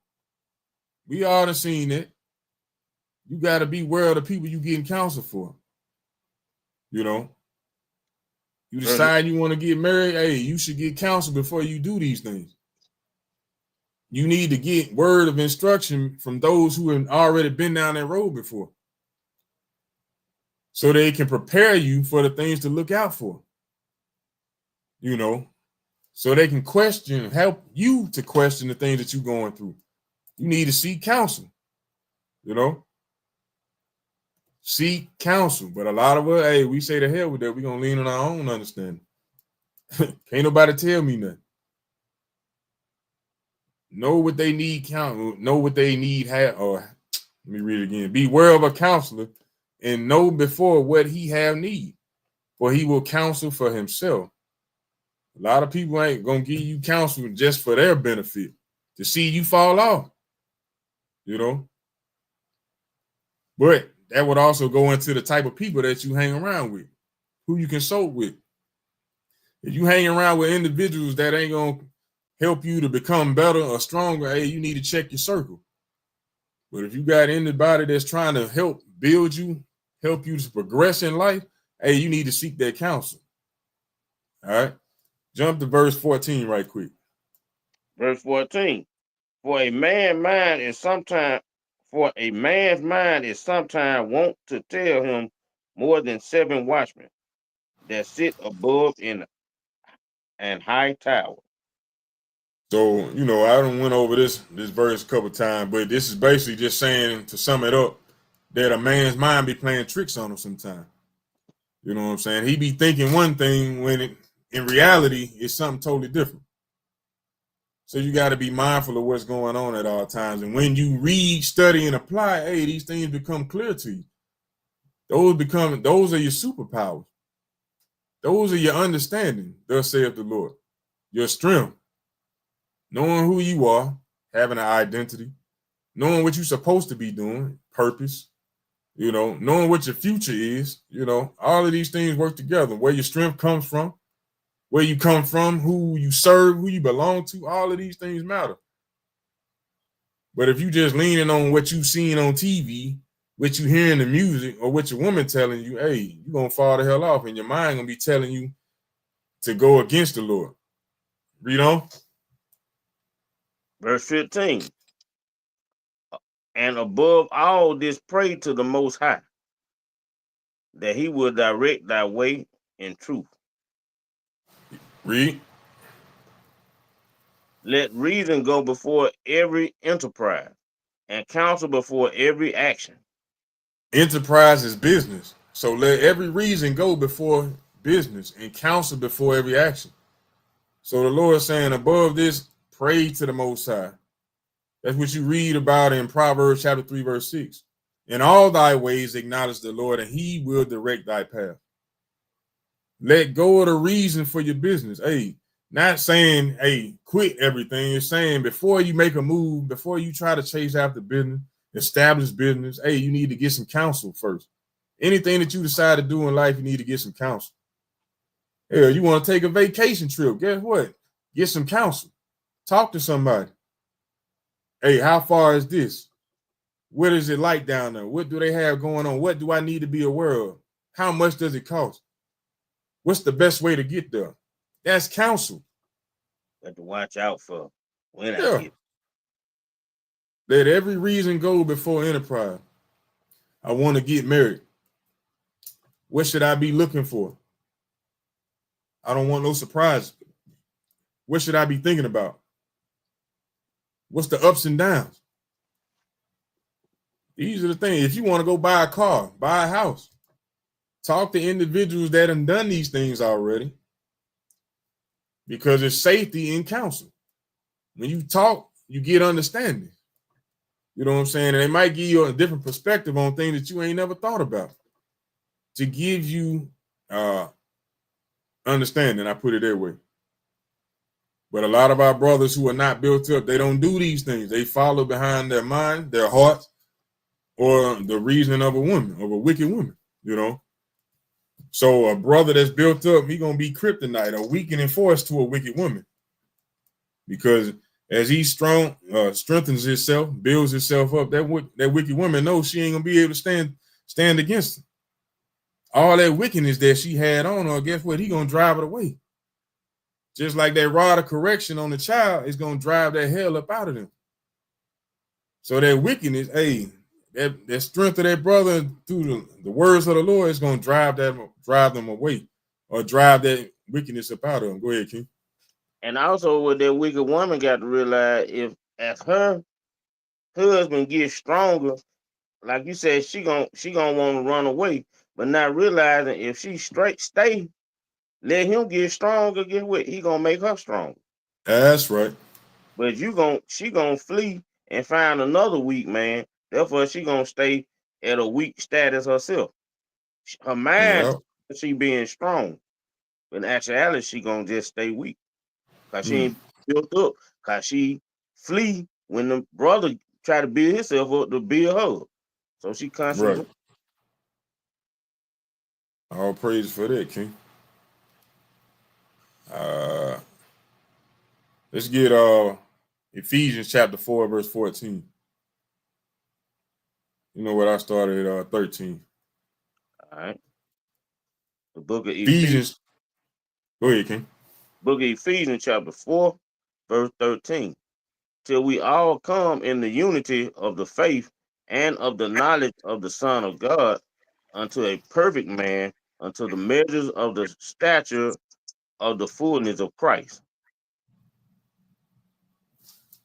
We all done seen it. You got to be aware of the people you getting counsel for. You know? You decide you want to get married, hey, you should get counsel before you do these things. You need to get word of instruction from those who have already been down that road before, so they can prepare you for the things to look out for. You know, so they can help you to question the things that you're going through. You need to seek counsel, you know. Seek counsel. But a lot of us, hey, we say the hell with that. We're going to lean on our own understanding. Can't nobody tell me nothing. Know what they need, know what they need, or let me read it again. Beware of a counselor and know before what he have need, for he will counsel for himself. A lot of people ain't going to give you counsel just for their benefit, to see you fall off, you know. But that would also go into the type of people that you hang around with, who you consult with. If you hang around with individuals that ain't going to help you to become better or stronger, hey, you need to check your circle. But if you got anybody that's trying to help build you, help you to progress in life, hey, you need to seek that counsel. All right. Jump to verse 14 right quick. Verse 14. For a man's mind is sometimes wont to tell him more than 7 watchmen that sit above in an high tower. So, you know, I done went over this verse a couple times, but this is basically just saying, to sum it up, that a man's mind be playing tricks on him sometimes. You know what I'm saying? He be thinking one thing when in reality it's something totally different. So you got to be mindful of what's going on at all times. And when you read, study, and apply, hey, these things become clear to you. Those are your superpowers. Those are your understanding, thus saith the Lord. Your strength, knowing who you are, having an identity, knowing what you're supposed to be doing, purpose, you know, knowing what your future is, you know, all of these things work together. Where your strength comes from, where you come from, who you serve, who you belong to, all of these things matter. But if you just leaning on what you seen on TV, what you hear in the music, or what your woman telling you, hey, you're gonna fall the hell off, and your mind gonna be telling you to go against the Lord. Read on. Verse 15. And above all this, pray to the Most High, that he will direct thy way in truth. Read. Let reason go before every enterprise, and counsel before every action. Enterprise is business. So let every reason go before business, and counsel before every action. So the Lord is saying, above this, pray to the Most High. That's what you read about in Proverbs chapter 3, verse 6. In all thy ways acknowledge the Lord, and he will direct thy path. Let go of the reason for your business. Hey, not saying, hey, quit everything. It's saying before you make a move, before you try to chase after business, establish business, hey, you need to get some counsel first. Anything that you decide to do in life, you need to get some counsel. Hell, you want to take a vacation trip, guess what? Get some counsel. Talk to somebody. Hey, how far is this? What is it like down there? What do they have going on? What do I need to be aware of? How much does it cost? What's the best way to get there? That's counsel. Got to watch out for when I Yeah. get. Let every reason go before enterprise. I want to get married. What should I be looking for? I don't want no surprise. What should I be thinking about? What's the ups and downs? These are the things. If you want to go buy a car, buy a house, talk to individuals that have done these things already, because it's safety in counsel. When you talk, you get understanding. You know what I'm saying? And it might give you a different perspective on things that you ain't never thought about, to give you understanding. I put it that way. But a lot of our brothers who are not built up, they don't do these things. They follow behind their mind, their heart, or the reasoning of a woman, of a wicked woman, you know. So a brother that's built up, he gonna be kryptonite, a weakening force to a wicked woman. Because as he strengthens himself, builds himself up, that wicked woman knows she ain't gonna be able to stand against him. All that wickedness that she had on her, guess what? He gonna drive it away. Just like that rod of correction on the child is gonna drive that hell up out of them. So that wickedness, hey, that strength of that brother through the words of the Lord is gonna drive them away, or drive that wickedness up out of them. Go ahead, King. And also, what that wicked woman got to realize, if as her husband gets stronger, like you said, she gonna want to run away, but not realizing if she stay, let him get stronger. Get what? He gonna make her stronger. That's right. But she gonna flee and find another weak man. Therefore, she gonna stay at a weak status herself. Her mind, she being strong, but in actuality, she gonna just stay weak because she ain't built up. Because she flee when the brother try to build himself up to build her. So she constantly. Right. All praise for that, King. Let's get Ephesians chapter 4, verse 14. You know what, I started at 13. All right. The book of Ephesians. Go ahead, King. Book of Ephesians chapter 4, verse 13. Till we all come in the unity of the faith and of the knowledge of the Son of God, unto a perfect man, unto the measures of the stature of the fullness of Christ.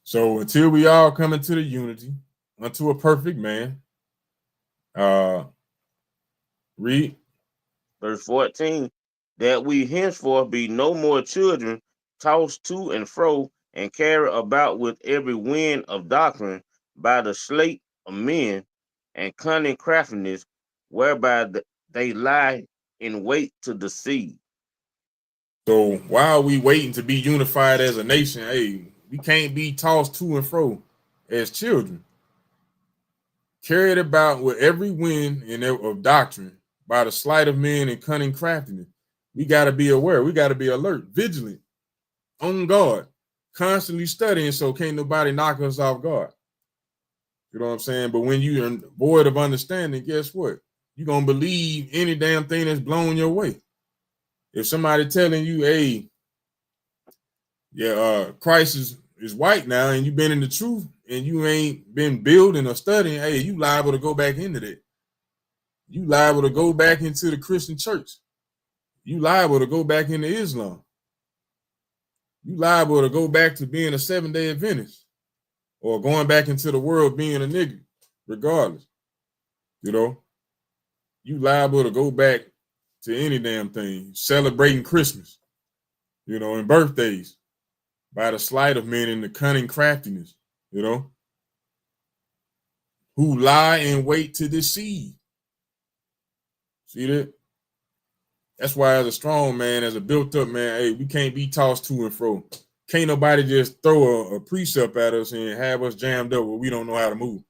So until we all come into the unity, unto a perfect man, read. Verse 14, that we henceforth be no more children, tossed to and fro, and carried about with every wind of doctrine by the sleight of men and cunning craftiness, whereby they lie in wait to deceive. So while we waiting to be unified as a nation, hey, we can't be tossed to and fro as children, carried about with every wind of doctrine by the sleight of men and cunning craftiness. We got to be aware. We got to be alert, vigilant, on guard, constantly studying so can't nobody knock us off guard. You know what I'm saying? But when you're void of understanding, guess what? You're going to believe any damn thing that's blown your way. If somebody telling you, hey, Christ is white now, and you've been in the truth, and you ain't been building or studying, hey, you liable to go back into that. You liable to go back into the Christian church. You liable to go back into Islam. You liable to go back to being a 7-day Adventist or going back into the world being a nigga, regardless. You know, you liable to go back to any damn thing, celebrating Christmas, you know, and birthdays by the sleight of men and the cunning craftiness, you know, who lie and wait to deceive. See that? That's why as a strong man, as a built up man, hey, we can't be tossed to and fro. Can't nobody just throw a precept at us and have us jammed up where we don't know how to move.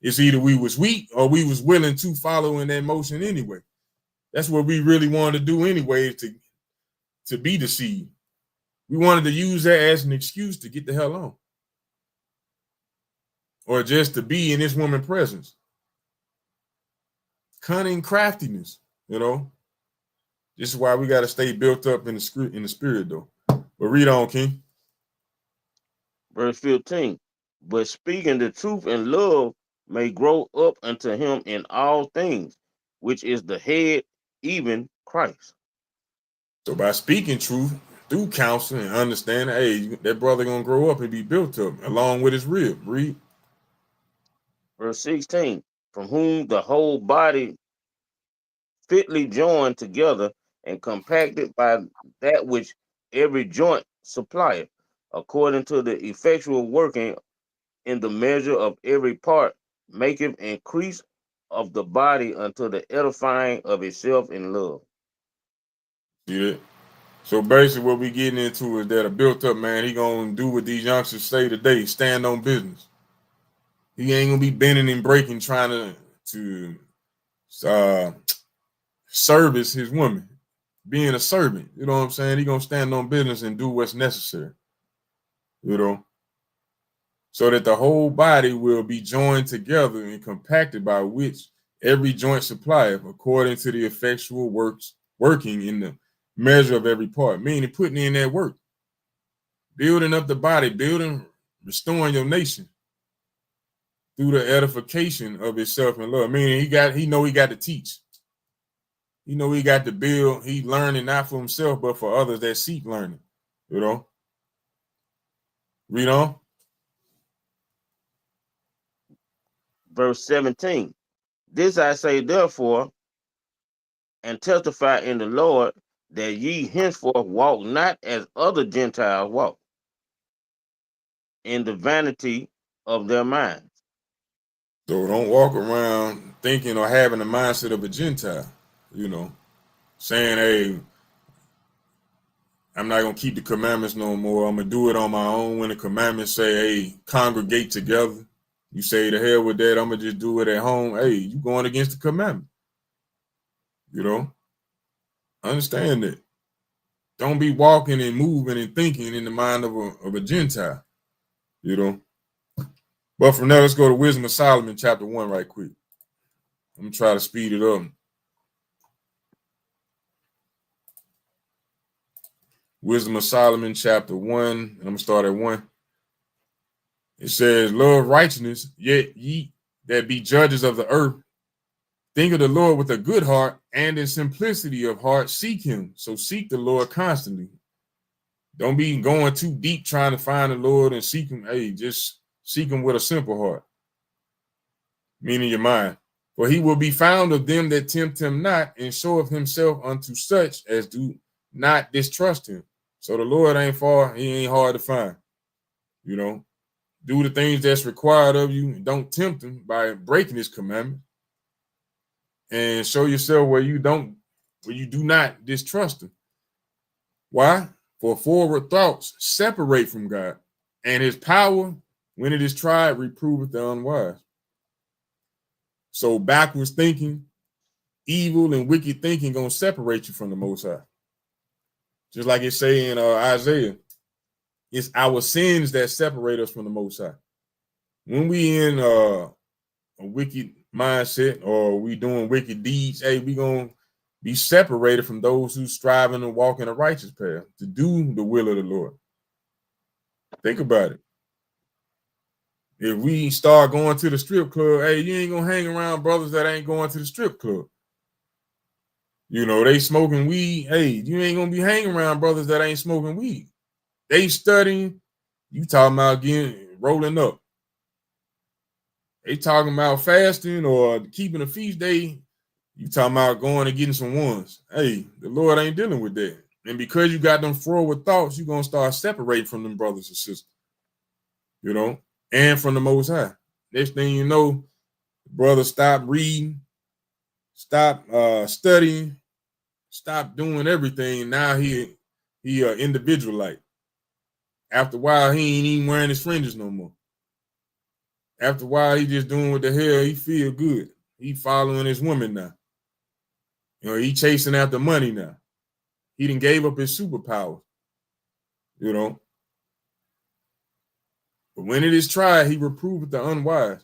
It's either we was weak or we was willing to follow in that motion anyway. That's what we really wanted to do anyway, to be deceived. We wanted to use that as an excuse to get the hell on. Or just to be in this woman's presence. Cunning craftiness, you know. This is why we got to stay built up in the spirit, though. But read on, King. Verse 15, but speaking the truth in love may grow up unto him in all things, which is the head, even Christ. So by speaking truth through counsel and understanding, hey, that brother gonna grow up and be built up along with his rib. Read. Verse 16, from whom the whole body fitly joined together and compacted by that which every joint supplieth, according to the effectual working in the measure of every part, maketh increase of the body unto the edifying of itself in love. See that? So basically what we getting into is that a built up man, he gonna do what these youngsters say today, stand on business. He ain't gonna be bending and breaking trying to service his woman, being a servant. You know what I'm saying? He gonna stand on business and do what's necessary. You know, so that the whole body will be joined together and compacted by which every joint supplieth according to the effectual working in the measure of every part, meaning putting in that work, building up the body, restoring your nation through the edification of itself in love. Meaning he got to teach. He know he got to build. He learning not for himself, but for others that seek learning. You know. Read on. Verse 17, this I say therefore, and testify in the Lord, that ye henceforth walk not as other Gentiles walk, in the vanity of their minds. So don't walk around thinking or having the mindset of a Gentile, you know, saying, hey, I'm not going to keep the commandments no more. I'm going to do it on my own. When the commandments say, hey, congregate together, you say, the hell with that. I'm going to just do it at home. Hey, you going against the commandment. You know, understand that. Don't be walking and moving and thinking in the mind of a Gentile, you know. But from there, let's go to Wisdom of Solomon, chapter 1, right quick. I'm going to try to speed it up. Wisdom of Solomon, chapter 1, and I'm going to start at 1. It says, love righteousness, yet ye that be judges of the earth, Think of the Lord with a good heart, and in simplicity of heart, seek him. So seek the Lord constantly. Don't be going too deep trying to find the Lord and seek him. Hey, just seek him with a simple heart, meaning your mind. For he will be found of them that tempt him not, and showeth himself unto such as do not distrust him. So the Lord ain't far, he ain't hard to find. You know, do the things that's required of you, and don't tempt him by breaking his commandment. And show yourself where you do not distrust him. Why? For forward thoughts separate from God, and his power, when it is tried, reproveth the unwise. So backwards thinking, evil and wicked thinking gonna separate you from the Most High. Just like it say in Isaiah, it's our sins that separate us from the Most High. When we in a wicked mindset or we doing wicked deeds, hey, we gonna be separated from those who striving to walk in a righteous path, to do the will of the Lord. Think about it. If we start going to the strip club, hey, you ain't gonna hang around brothers that ain't going to the strip club. You know, they smoking weed. Hey, you ain't gonna be hanging around brothers that ain't smoking weed. They studying, you talking about getting rolling up. They talking about fasting or keeping a feast day. You talking about going and getting some ones. Hey, the Lord ain't dealing with that. And because you got them forward thoughts, you're going to start separating from them brothers and sisters, you know, and from the Most High. Next thing you know, brother stop reading, stop studying, stop doing everything. Now he individualite. After a while, he ain't even wearing his fringes no more. After a while, he just doing what the hell he feel good. He following his woman now. You know, he chasing after money now. He done gave up his superpower, you know. But when it is tried, he reproveth the unwise.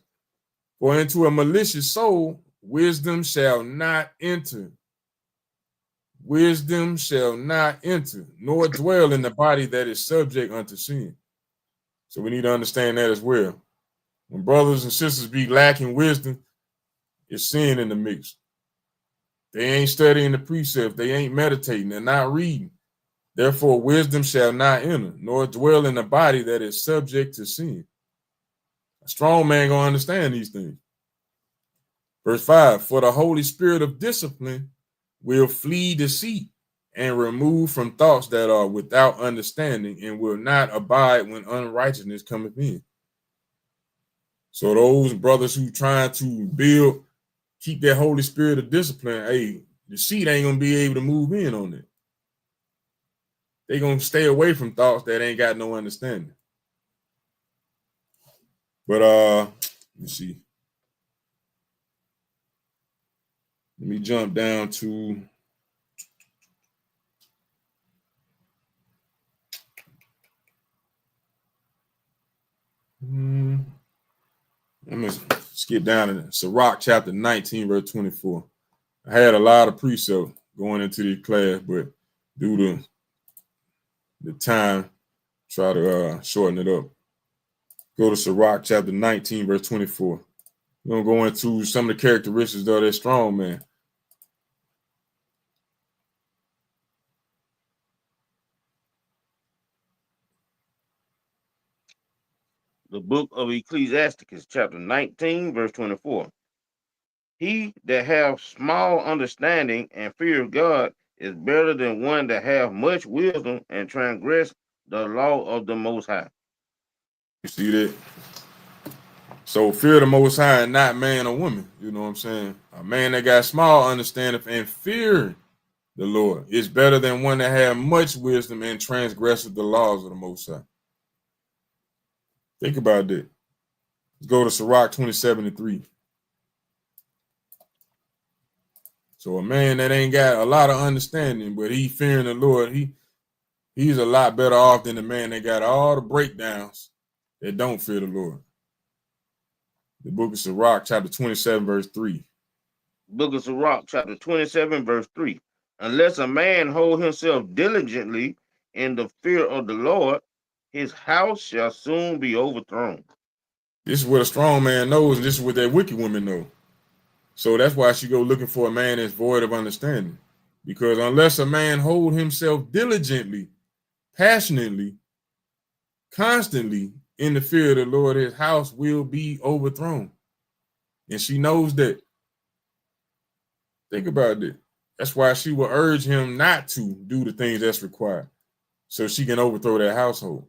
For into a malicious soul, wisdom shall not enter. Wisdom shall not enter, nor dwell in the body that is subject unto sin. So we need to understand that as well. When brothers and sisters be lacking wisdom, it's sin in the mix. They ain't studying the precepts. They ain't meditating. They're not reading. Therefore, wisdom shall not enter, nor dwell in the body that is subject to sin. A strong man gonna understand these things. Verse 5, for the Holy Spirit of discipline will flee deceit and remove from thoughts that are without understanding, and will not abide when unrighteousness cometh in. So those brothers who trying to keep that Holy Spirit of discipline, hey, the seed ain't gonna be able to move in on it. They're gonna stay away from thoughts that ain't got no understanding. But let me see. Let me jump down to I'm gonna skip down to Sirach chapter 19, verse 24. I had a lot of precepts going into this class, but due to the time, try to shorten it up. Go to Sirach chapter 19, verse 24. We're gonna go into some of the characteristics of that strong man. The book of Ecclesiasticus, chapter 19, verse 24. He that hath small understanding and fear of God is better than one that hath much wisdom and transgress the law of the Most High. You see that? So fear the Most High and not man or woman. You know what I'm saying? A man that got small understanding and fear the Lord is better than one that have much wisdom and transgresses the laws of the Most High. Think about that. Let's go to Sirach 27:3. So a man that ain't got a lot of understanding, but he fearing the Lord, he's a lot better off than the man that got all the breakdowns that don't fear the Lord. The book of Sirach, chapter 27, verse 3. Book of Sirach, chapter 27, verse 3. Unless a man hold himself diligently in the fear of the Lord, his house shall soon be overthrown. This is what a strong man knows, and this is what that wicked woman know. So that's why she go looking for a man that's void of understanding. Because unless a man hold himself diligently, passionately, constantly in the fear of the Lord, his house will be overthrown. And she knows that. Think about it. That's why she will urge him not to do the things that's required so she can overthrow that household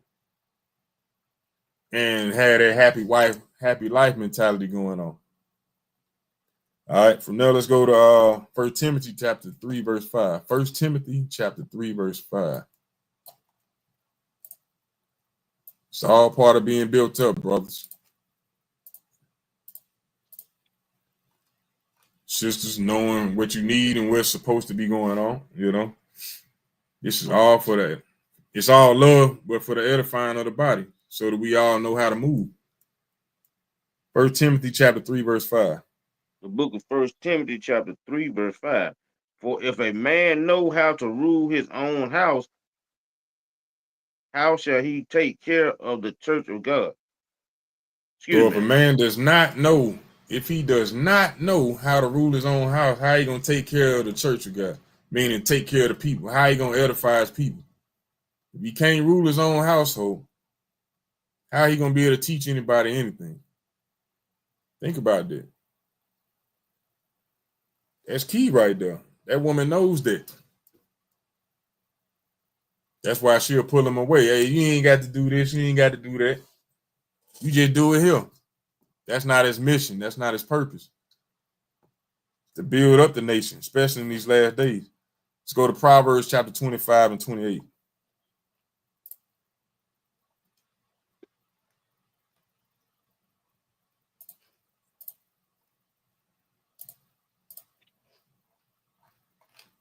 and have that happy wife, happy life mentality going on. All right, from there, let's go to 1 Timothy chapter 3, verse 5. 1 Timothy chapter 3, verse 5. It's all part of being built up, brothers. Sisters, knowing what you need and what's supposed to be going on, you know. This is all for that. It's all love, but for the edifying of the body, so that we all know how to move. 1 Timothy chapter 3, verse 5. The book of 1 Timothy chapter 3, verse 5. For if a man know how to rule his own house, how shall he take care of the church of God? So if a man does not know, if he does not know how to rule his own house, how he going to take care of the church of God? Meaning take care of the people. How he going to edify his people? If he can't rule his own household, how he going to be able to teach anybody anything? Think about that. That's key right there. That woman knows that. That's why she'll pull him away. Hey, you ain't got to do this. You ain't got to do that. You just do it here. That's not his mission. That's not his purpose. To build up the nation, especially in these last days. Let's go to Proverbs chapter 25 and 28.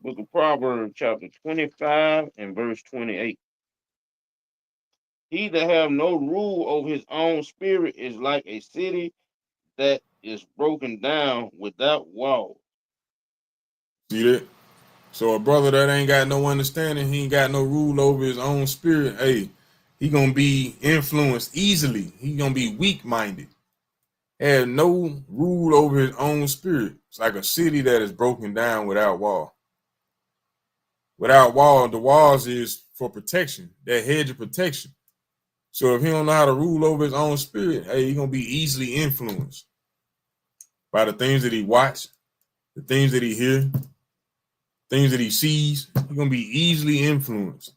Book of Proverbs chapter 25 and verse 28. He that have no rule over his own spirit is like a city that is broken down without walls. See that? So a brother that ain't got no understanding, he ain't got no rule over his own spirit, hey, he gonna be influenced easily. He gonna be weak-minded. Have no rule over his own spirit. It's like a city that is broken down without wall. Without wall, the walls is for protection, that hedge of protection. So if he don't know how to rule over his own spirit, hey, he gonna be easily influenced by the things that he watch, the things that he hear, things that he sees. He's gonna be easily influenced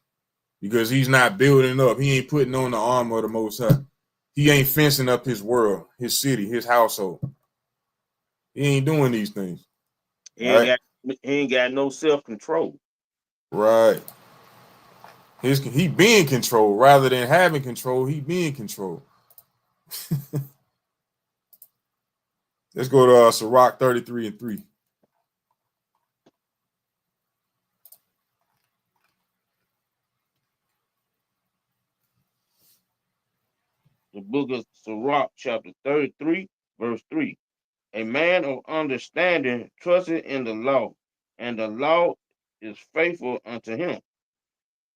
because he's not building up. He ain't putting on the armor of the Most High. He ain't fencing up his world, his city, his household. He ain't doing these things. He ain't got no self-control. Right. He being controlled rather than having control. He being controlled. Let's go to Sirach 33 and 3. The book of Sirach chapter 33, verse 3. A man of understanding trusteth in the law, and the law is faithful unto him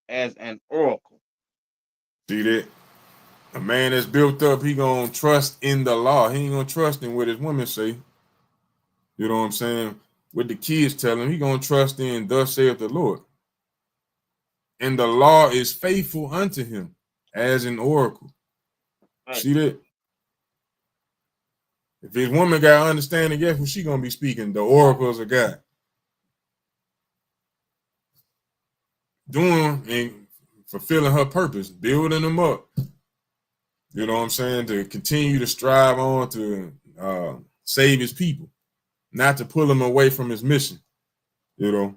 as an oracle. See that? A man that's built up, he gonna trust in the law. He ain't gonna trust in what his women say. You know what I'm saying? What the kids tell him, he gonna trust in thus saith the Lord. And the law is faithful unto him as an oracle. Right. See that? If his woman got understanding, guess what she gonna be speaking? The oracles of God. Doing and fulfilling her purpose, building them up. You know what I'm saying? To continue to strive on to save his people, not to pull him away from his mission. You know.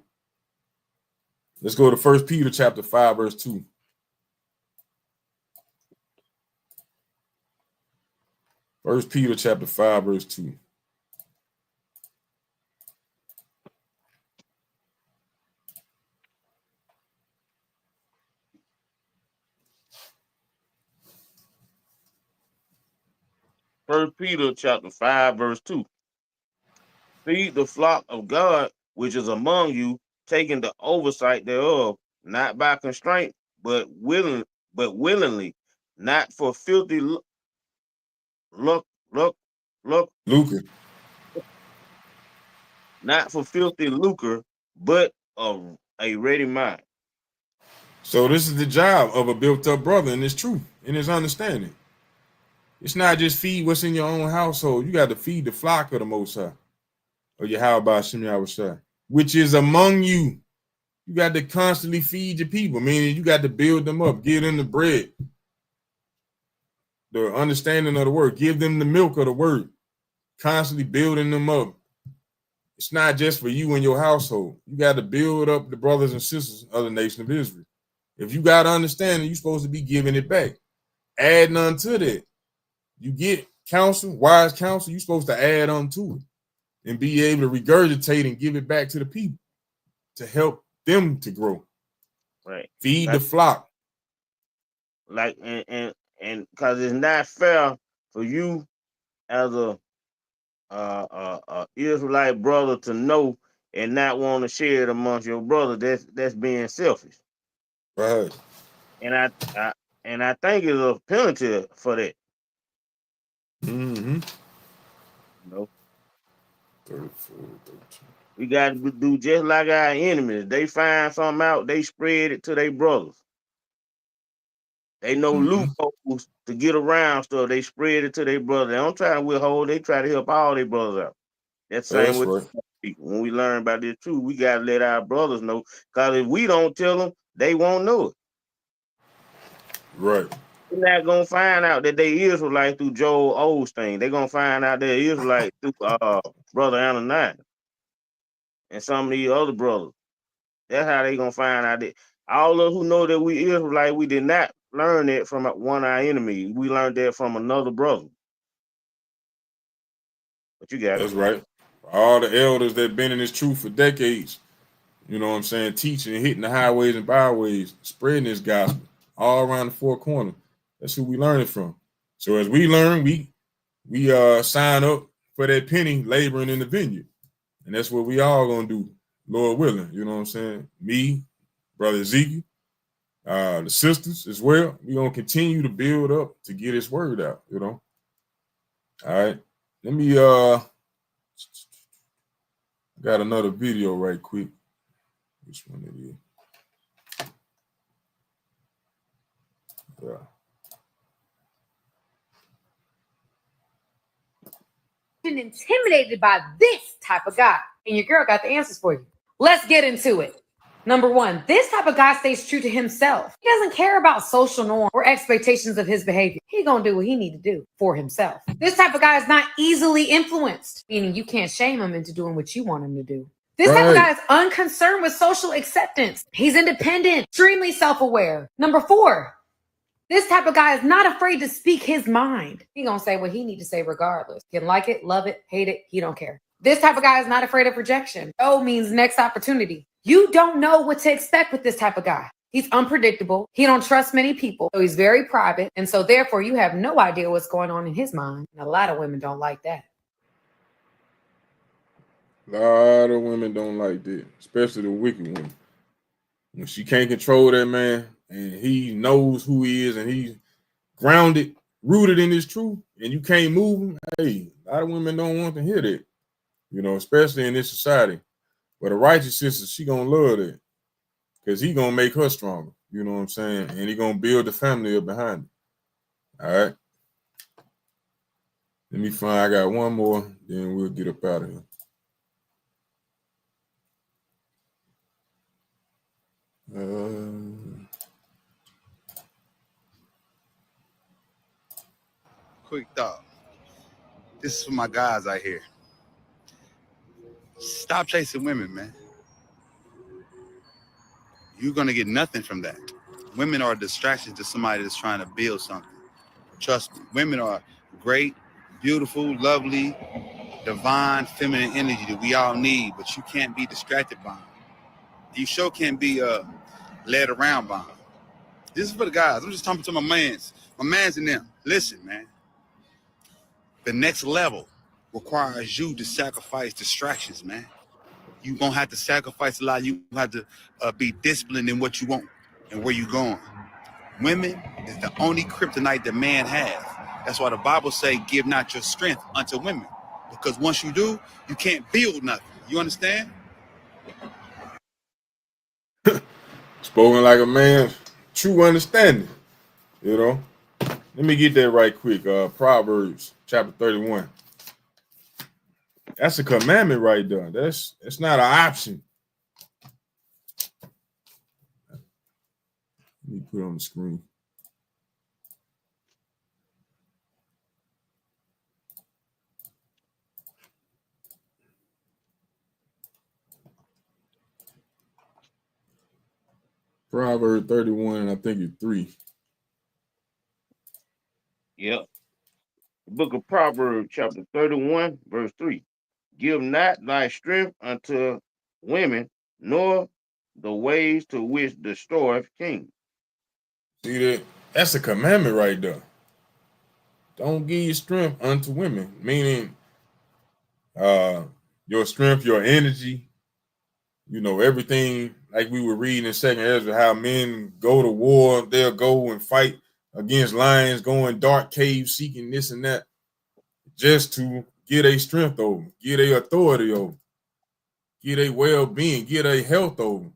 Let's go to 1 Peter chapter 5, verse 2. First Peter chapter 5, verse 2. First Peter chapter 5, verse 2. Feed the flock of God which is among you, taking the oversight thereof, not by constraint, but willingly, not for filthy lucre, not for filthy lucre, but of a ready mind. So this is the job of a built-up brother in his truth, in his understanding. It's not just feed what's in your own household. You got to feed the flock of the Most High, or Yahweh Shem Yahushua, which is among you. You got to constantly feed your people, meaning you got to build them up, give them the bread, the understanding of the word, give them the milk of the word, constantly building them up. It's not just for you and your household. You got to build up the brothers and sisters of the nation of Israel. If you got understanding, you're supposed to be giving it back. Add none to that. You get counsel, wise counsel, you're supposed to add on to it and be able to regurgitate and give it back to the people to help them to grow. Right. Feed the flock. Like, and because it's not fair for you as a Israelite brother to know and not want to share it amongst your brothers. That's being selfish. Right. And I think it's a penalty for that. Mm-hmm. No. 34, 13. We got to do just like our enemies. They find something out, they spread it to their brothers. They know loopholes to get around stuff. They spread it to their brothers. They don't try to withhold. They try to help all their brothers out. That's the same with people. When we learn about this truth, we got to let our brothers know. Because if we don't tell them, they won't know it. Right. They're not going to find out that they Israelite through Joel Osteen. They're going to find out they're Israelite through Brother Ananias and some of these other brothers. That's how they going to find out that all of who know that we Israelite, we did not learn that from one of our enemies. We learned that from another brother. But you got That's right. All the elders that been in this truth for decades, you know what I'm saying, teaching and hitting the highways and byways, spreading this gospel all around the four corners. That's who we learning from. So as we learn, we sign up for that penny laboring in the vineyard. And that's what we all gonna do, Lord willing. You know what I'm saying? Me, Brother Ezekiel, the sisters as well. We're gonna continue to build up to get his word out, you know. All right. Let me got another video right quick. Which one it is? Yeah. Been intimidated by this type of guy, and your girl got the answers for you. Let's get into it. Number one, this type of guy stays true to himself. He doesn't care about social norms or expectations of his behavior. He gonna do what he need to do for himself. This type of guy is not easily influenced, meaning you can't shame him into doing what you want him to do. This type of guy is unconcerned with social acceptance. He's independent, extremely self-aware. Number four, this type of guy is not afraid to speak his mind. He gonna say what he need to say regardless. Can like it, love it, hate it, he don't care. This type of guy is not afraid of rejection. O means next opportunity. You don't know what to expect with this type of guy. He's unpredictable. He don't trust many people. So he's very private. And so therefore you have no idea what's going on in his mind. And a lot of women don't like that. A lot of women don't like that, especially the wicked women. When she can't control that man and he knows who he is and he's grounded, rooted in his truth, and you can't move him, hey, a lot of women don't want to hear that, you know, especially in this society. But a righteous sister, she gonna love that because he gonna make her stronger, you know what I'm saying? And he gonna build the family up behind it. All right. Let me find, I got one more, then we'll get up out of here. Quick thought. This is for my guys out here. Stop chasing women, man. You're going to get nothing from that. Women are a distraction to somebody that's trying to build something. Trust me. Women are great, beautiful, lovely, divine, feminine energy that we all need, but you can't be distracted by them. You sure can't be led around by them. This is for the guys. I'm just talking to my mans and them. Listen, man. The next level requires you to sacrifice distractions, man. You're going to have to sacrifice a lot. You have to be disciplined in what you want and where you're going. Women is the only kryptonite that man has. That's why the Bible say, give not your strength unto women. Because once you do, you can't build nothing. You understand? Spoken like a man, true understanding. You know. Let me get that right quick. Proverbs chapter 31. That's a commandment right there. That's not an option. Let me put it on the screen. Proverbs 31, and I think it's 3. Yep. The book of Proverbs, chapter 31, verse 3. Give not thy strength unto women, nor the ways to which destroyeth kings. See that? That's a commandment right there. Don't give your strength unto women, meaning your strength, your energy, everything, like we were reading in 2nd Ezra, how men go to war, they'll go and fight against lions, go in dark caves, seeking this and that, just to get a strength over, get a authority over, get a well-being, get a health over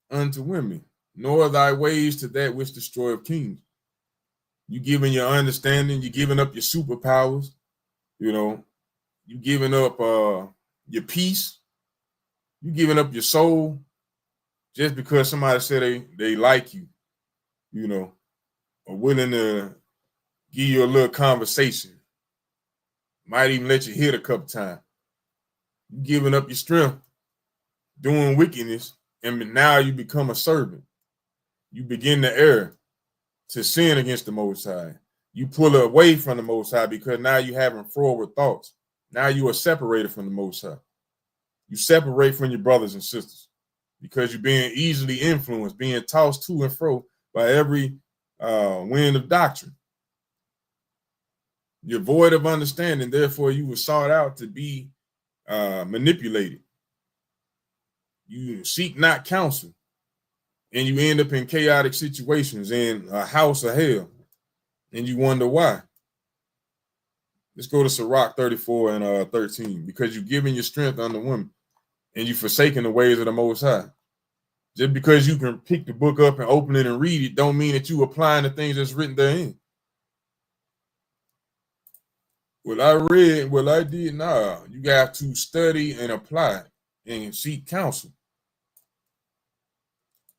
unto women. Nor thy ways to that which destroyeth kings. You giving your understanding, you giving up your superpowers, you giving up your peace, you giving up your soul just because somebody said they like you, or willing to give you a little conversation. Might even let you hit a couple times. You giving up your strength, doing wickedness, and now you become a servant. You begin to err, to sin against the Most High. You pull away from the Most High because now you having forward thoughts. Now you are separated from the Most High. You separate from your brothers and sisters because you're being easily influenced, being tossed to and fro by every wind of doctrine. You're void of understanding, therefore you were sought out to be manipulated. You seek not counsel, and you end up in chaotic situations in a house of hell, and you wonder why. Let's go to Sirach 34 and 13. Because you've given your strength unto women, and you forsaken the ways of the Most High. Just because you can pick the book up and open it and read it, don't mean that you applying the things that's written therein. What I read, what I did, nah. You got to study and apply and seek counsel.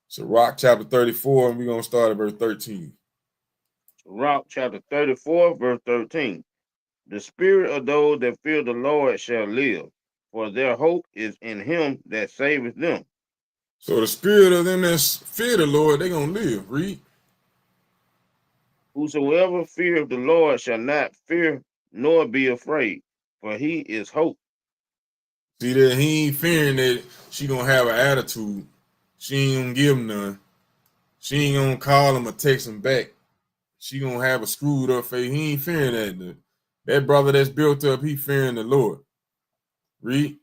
Sirach chapter 34, and we're going to start at verse 13. Sirach chapter 34, verse 13. The spirit of those that fear the Lord shall live, for their hope is in him that saveth them. So the spirit of them that fear the Lord, they're going to live. Read. Whosoever feareth the Lord shall not fear nor be afraid, for he is hope. See that he ain't fearing that she going to have an attitude. She ain't going to give him none. She ain't going to call him or text him back. She going to have a screwed up face. He ain't fearing that. That brother that's built up, he fearing the Lord. Read.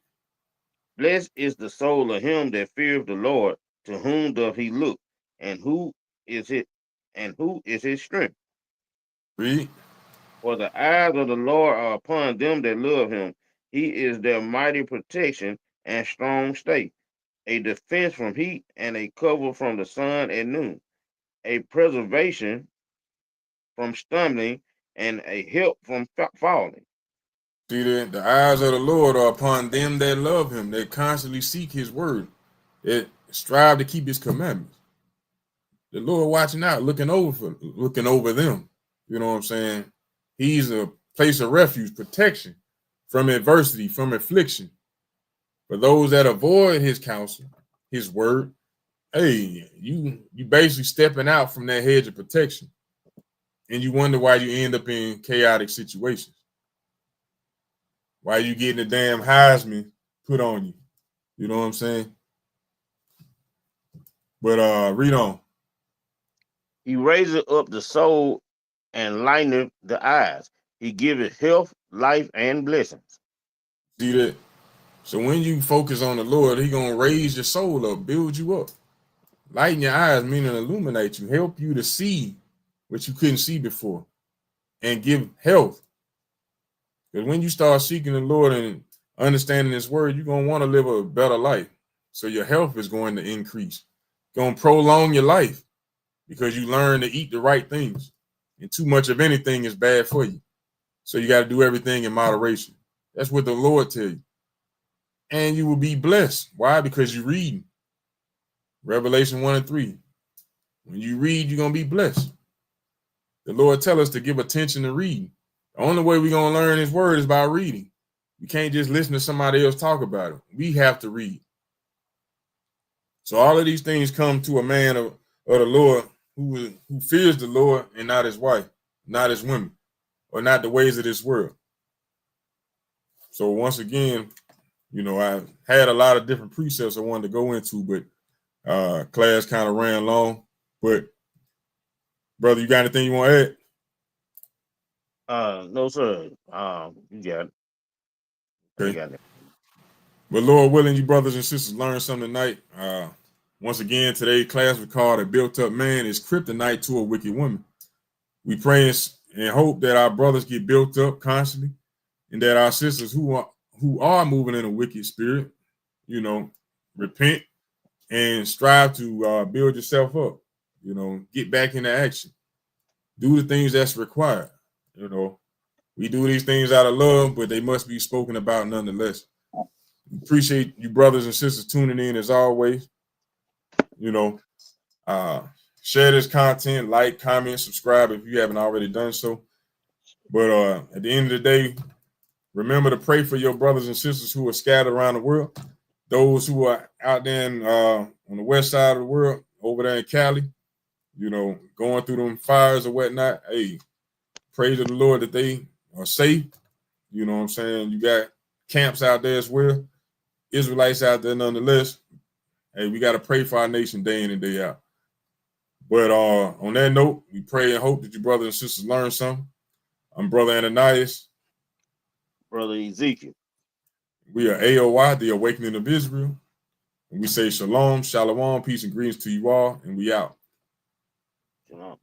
Blessed is the soul of him that feareth the Lord, to whom doth he look, and who is it, and who is his strength. Read. For the eyes of the Lord are upon them that love him. He is their mighty protection and strong stay, a defense from heat and a cover from the sun at noon, a preservation from stumbling and a help from falling. See that the eyes of the Lord are upon them that love him, that constantly seek his word, that strive to keep his commandments. The Lord watching out, looking over them. You know what I'm saying? He's a place of refuge, protection from adversity, from affliction. For those that avoid his counsel, his word, hey, you basically stepping out from that hedge of protection. And you wonder why you end up in chaotic situations. Why you getting the damn Heisman put on you. You know what I'm saying? But read on. He raiseth up the soul and lighteneth the eyes. He giveth health, life, and blessings. See that? So when you focus on the Lord, he going to raise your soul up, build you up. Lighten your eyes, meaning illuminate you, help you to see what you couldn't see before, and give health. Because when you start seeking the Lord and understanding this word, you're going to want to live a better life. So your health is going to increase. Going to prolong your life because you learn to eat the right things. And too much of anything is bad for you. So you got to do everything in moderation. That's what the Lord tells you. And you will be blessed. Why? Because you read. Revelation 1 and 3. When you read, you're going to be blessed. The Lord tells us to give attention to reading. The only way we're going to learn his word is by reading. We can't just listen to somebody else talk about it. We have to read. So all of these things come to a man of the Lord who fears the Lord and not his wife, not his women, or not the ways of this world. So once again, you know, I had a lot of different precepts I wanted to go into, but class kind of ran long. But brother, you got anything you want to add? No, sir. You got it. Okay. You got it. But Lord willing, you brothers and sisters learn something tonight. Once again, today's class was called A Built Up Man is Kryptonite to a Wicked Woman. We pray and hope that our brothers get built up constantly and that our sisters who are moving in a wicked spirit, you know, repent and strive to build yourself up, you know, get back into action. Do the things that's required. You know, we do these things out of love, but they must be spoken about nonetheless. Appreciate you brothers and sisters tuning in as always. You know, share this content, like, comment, subscribe if you haven't already done so. But at the end of the day, remember to pray for your brothers and sisters who are scattered around the world. Those who are out there on the west side of the world, over there in Cali, you know, going through them fires or whatnot. Hey, praise to the Lord that they are safe. You know what I'm saying? You got camps out there as well. Israelites out there nonetheless. Hey, we got to pray for our nation day in and day out. But on that note, we pray and hope that you brothers and sisters learn something. I'm Brother Ananias. Brother Ezekiel. We are A.O.I, the Awakening of Israel. And we say shalom, shalom, peace and greetings to you all, and we out. Shalom.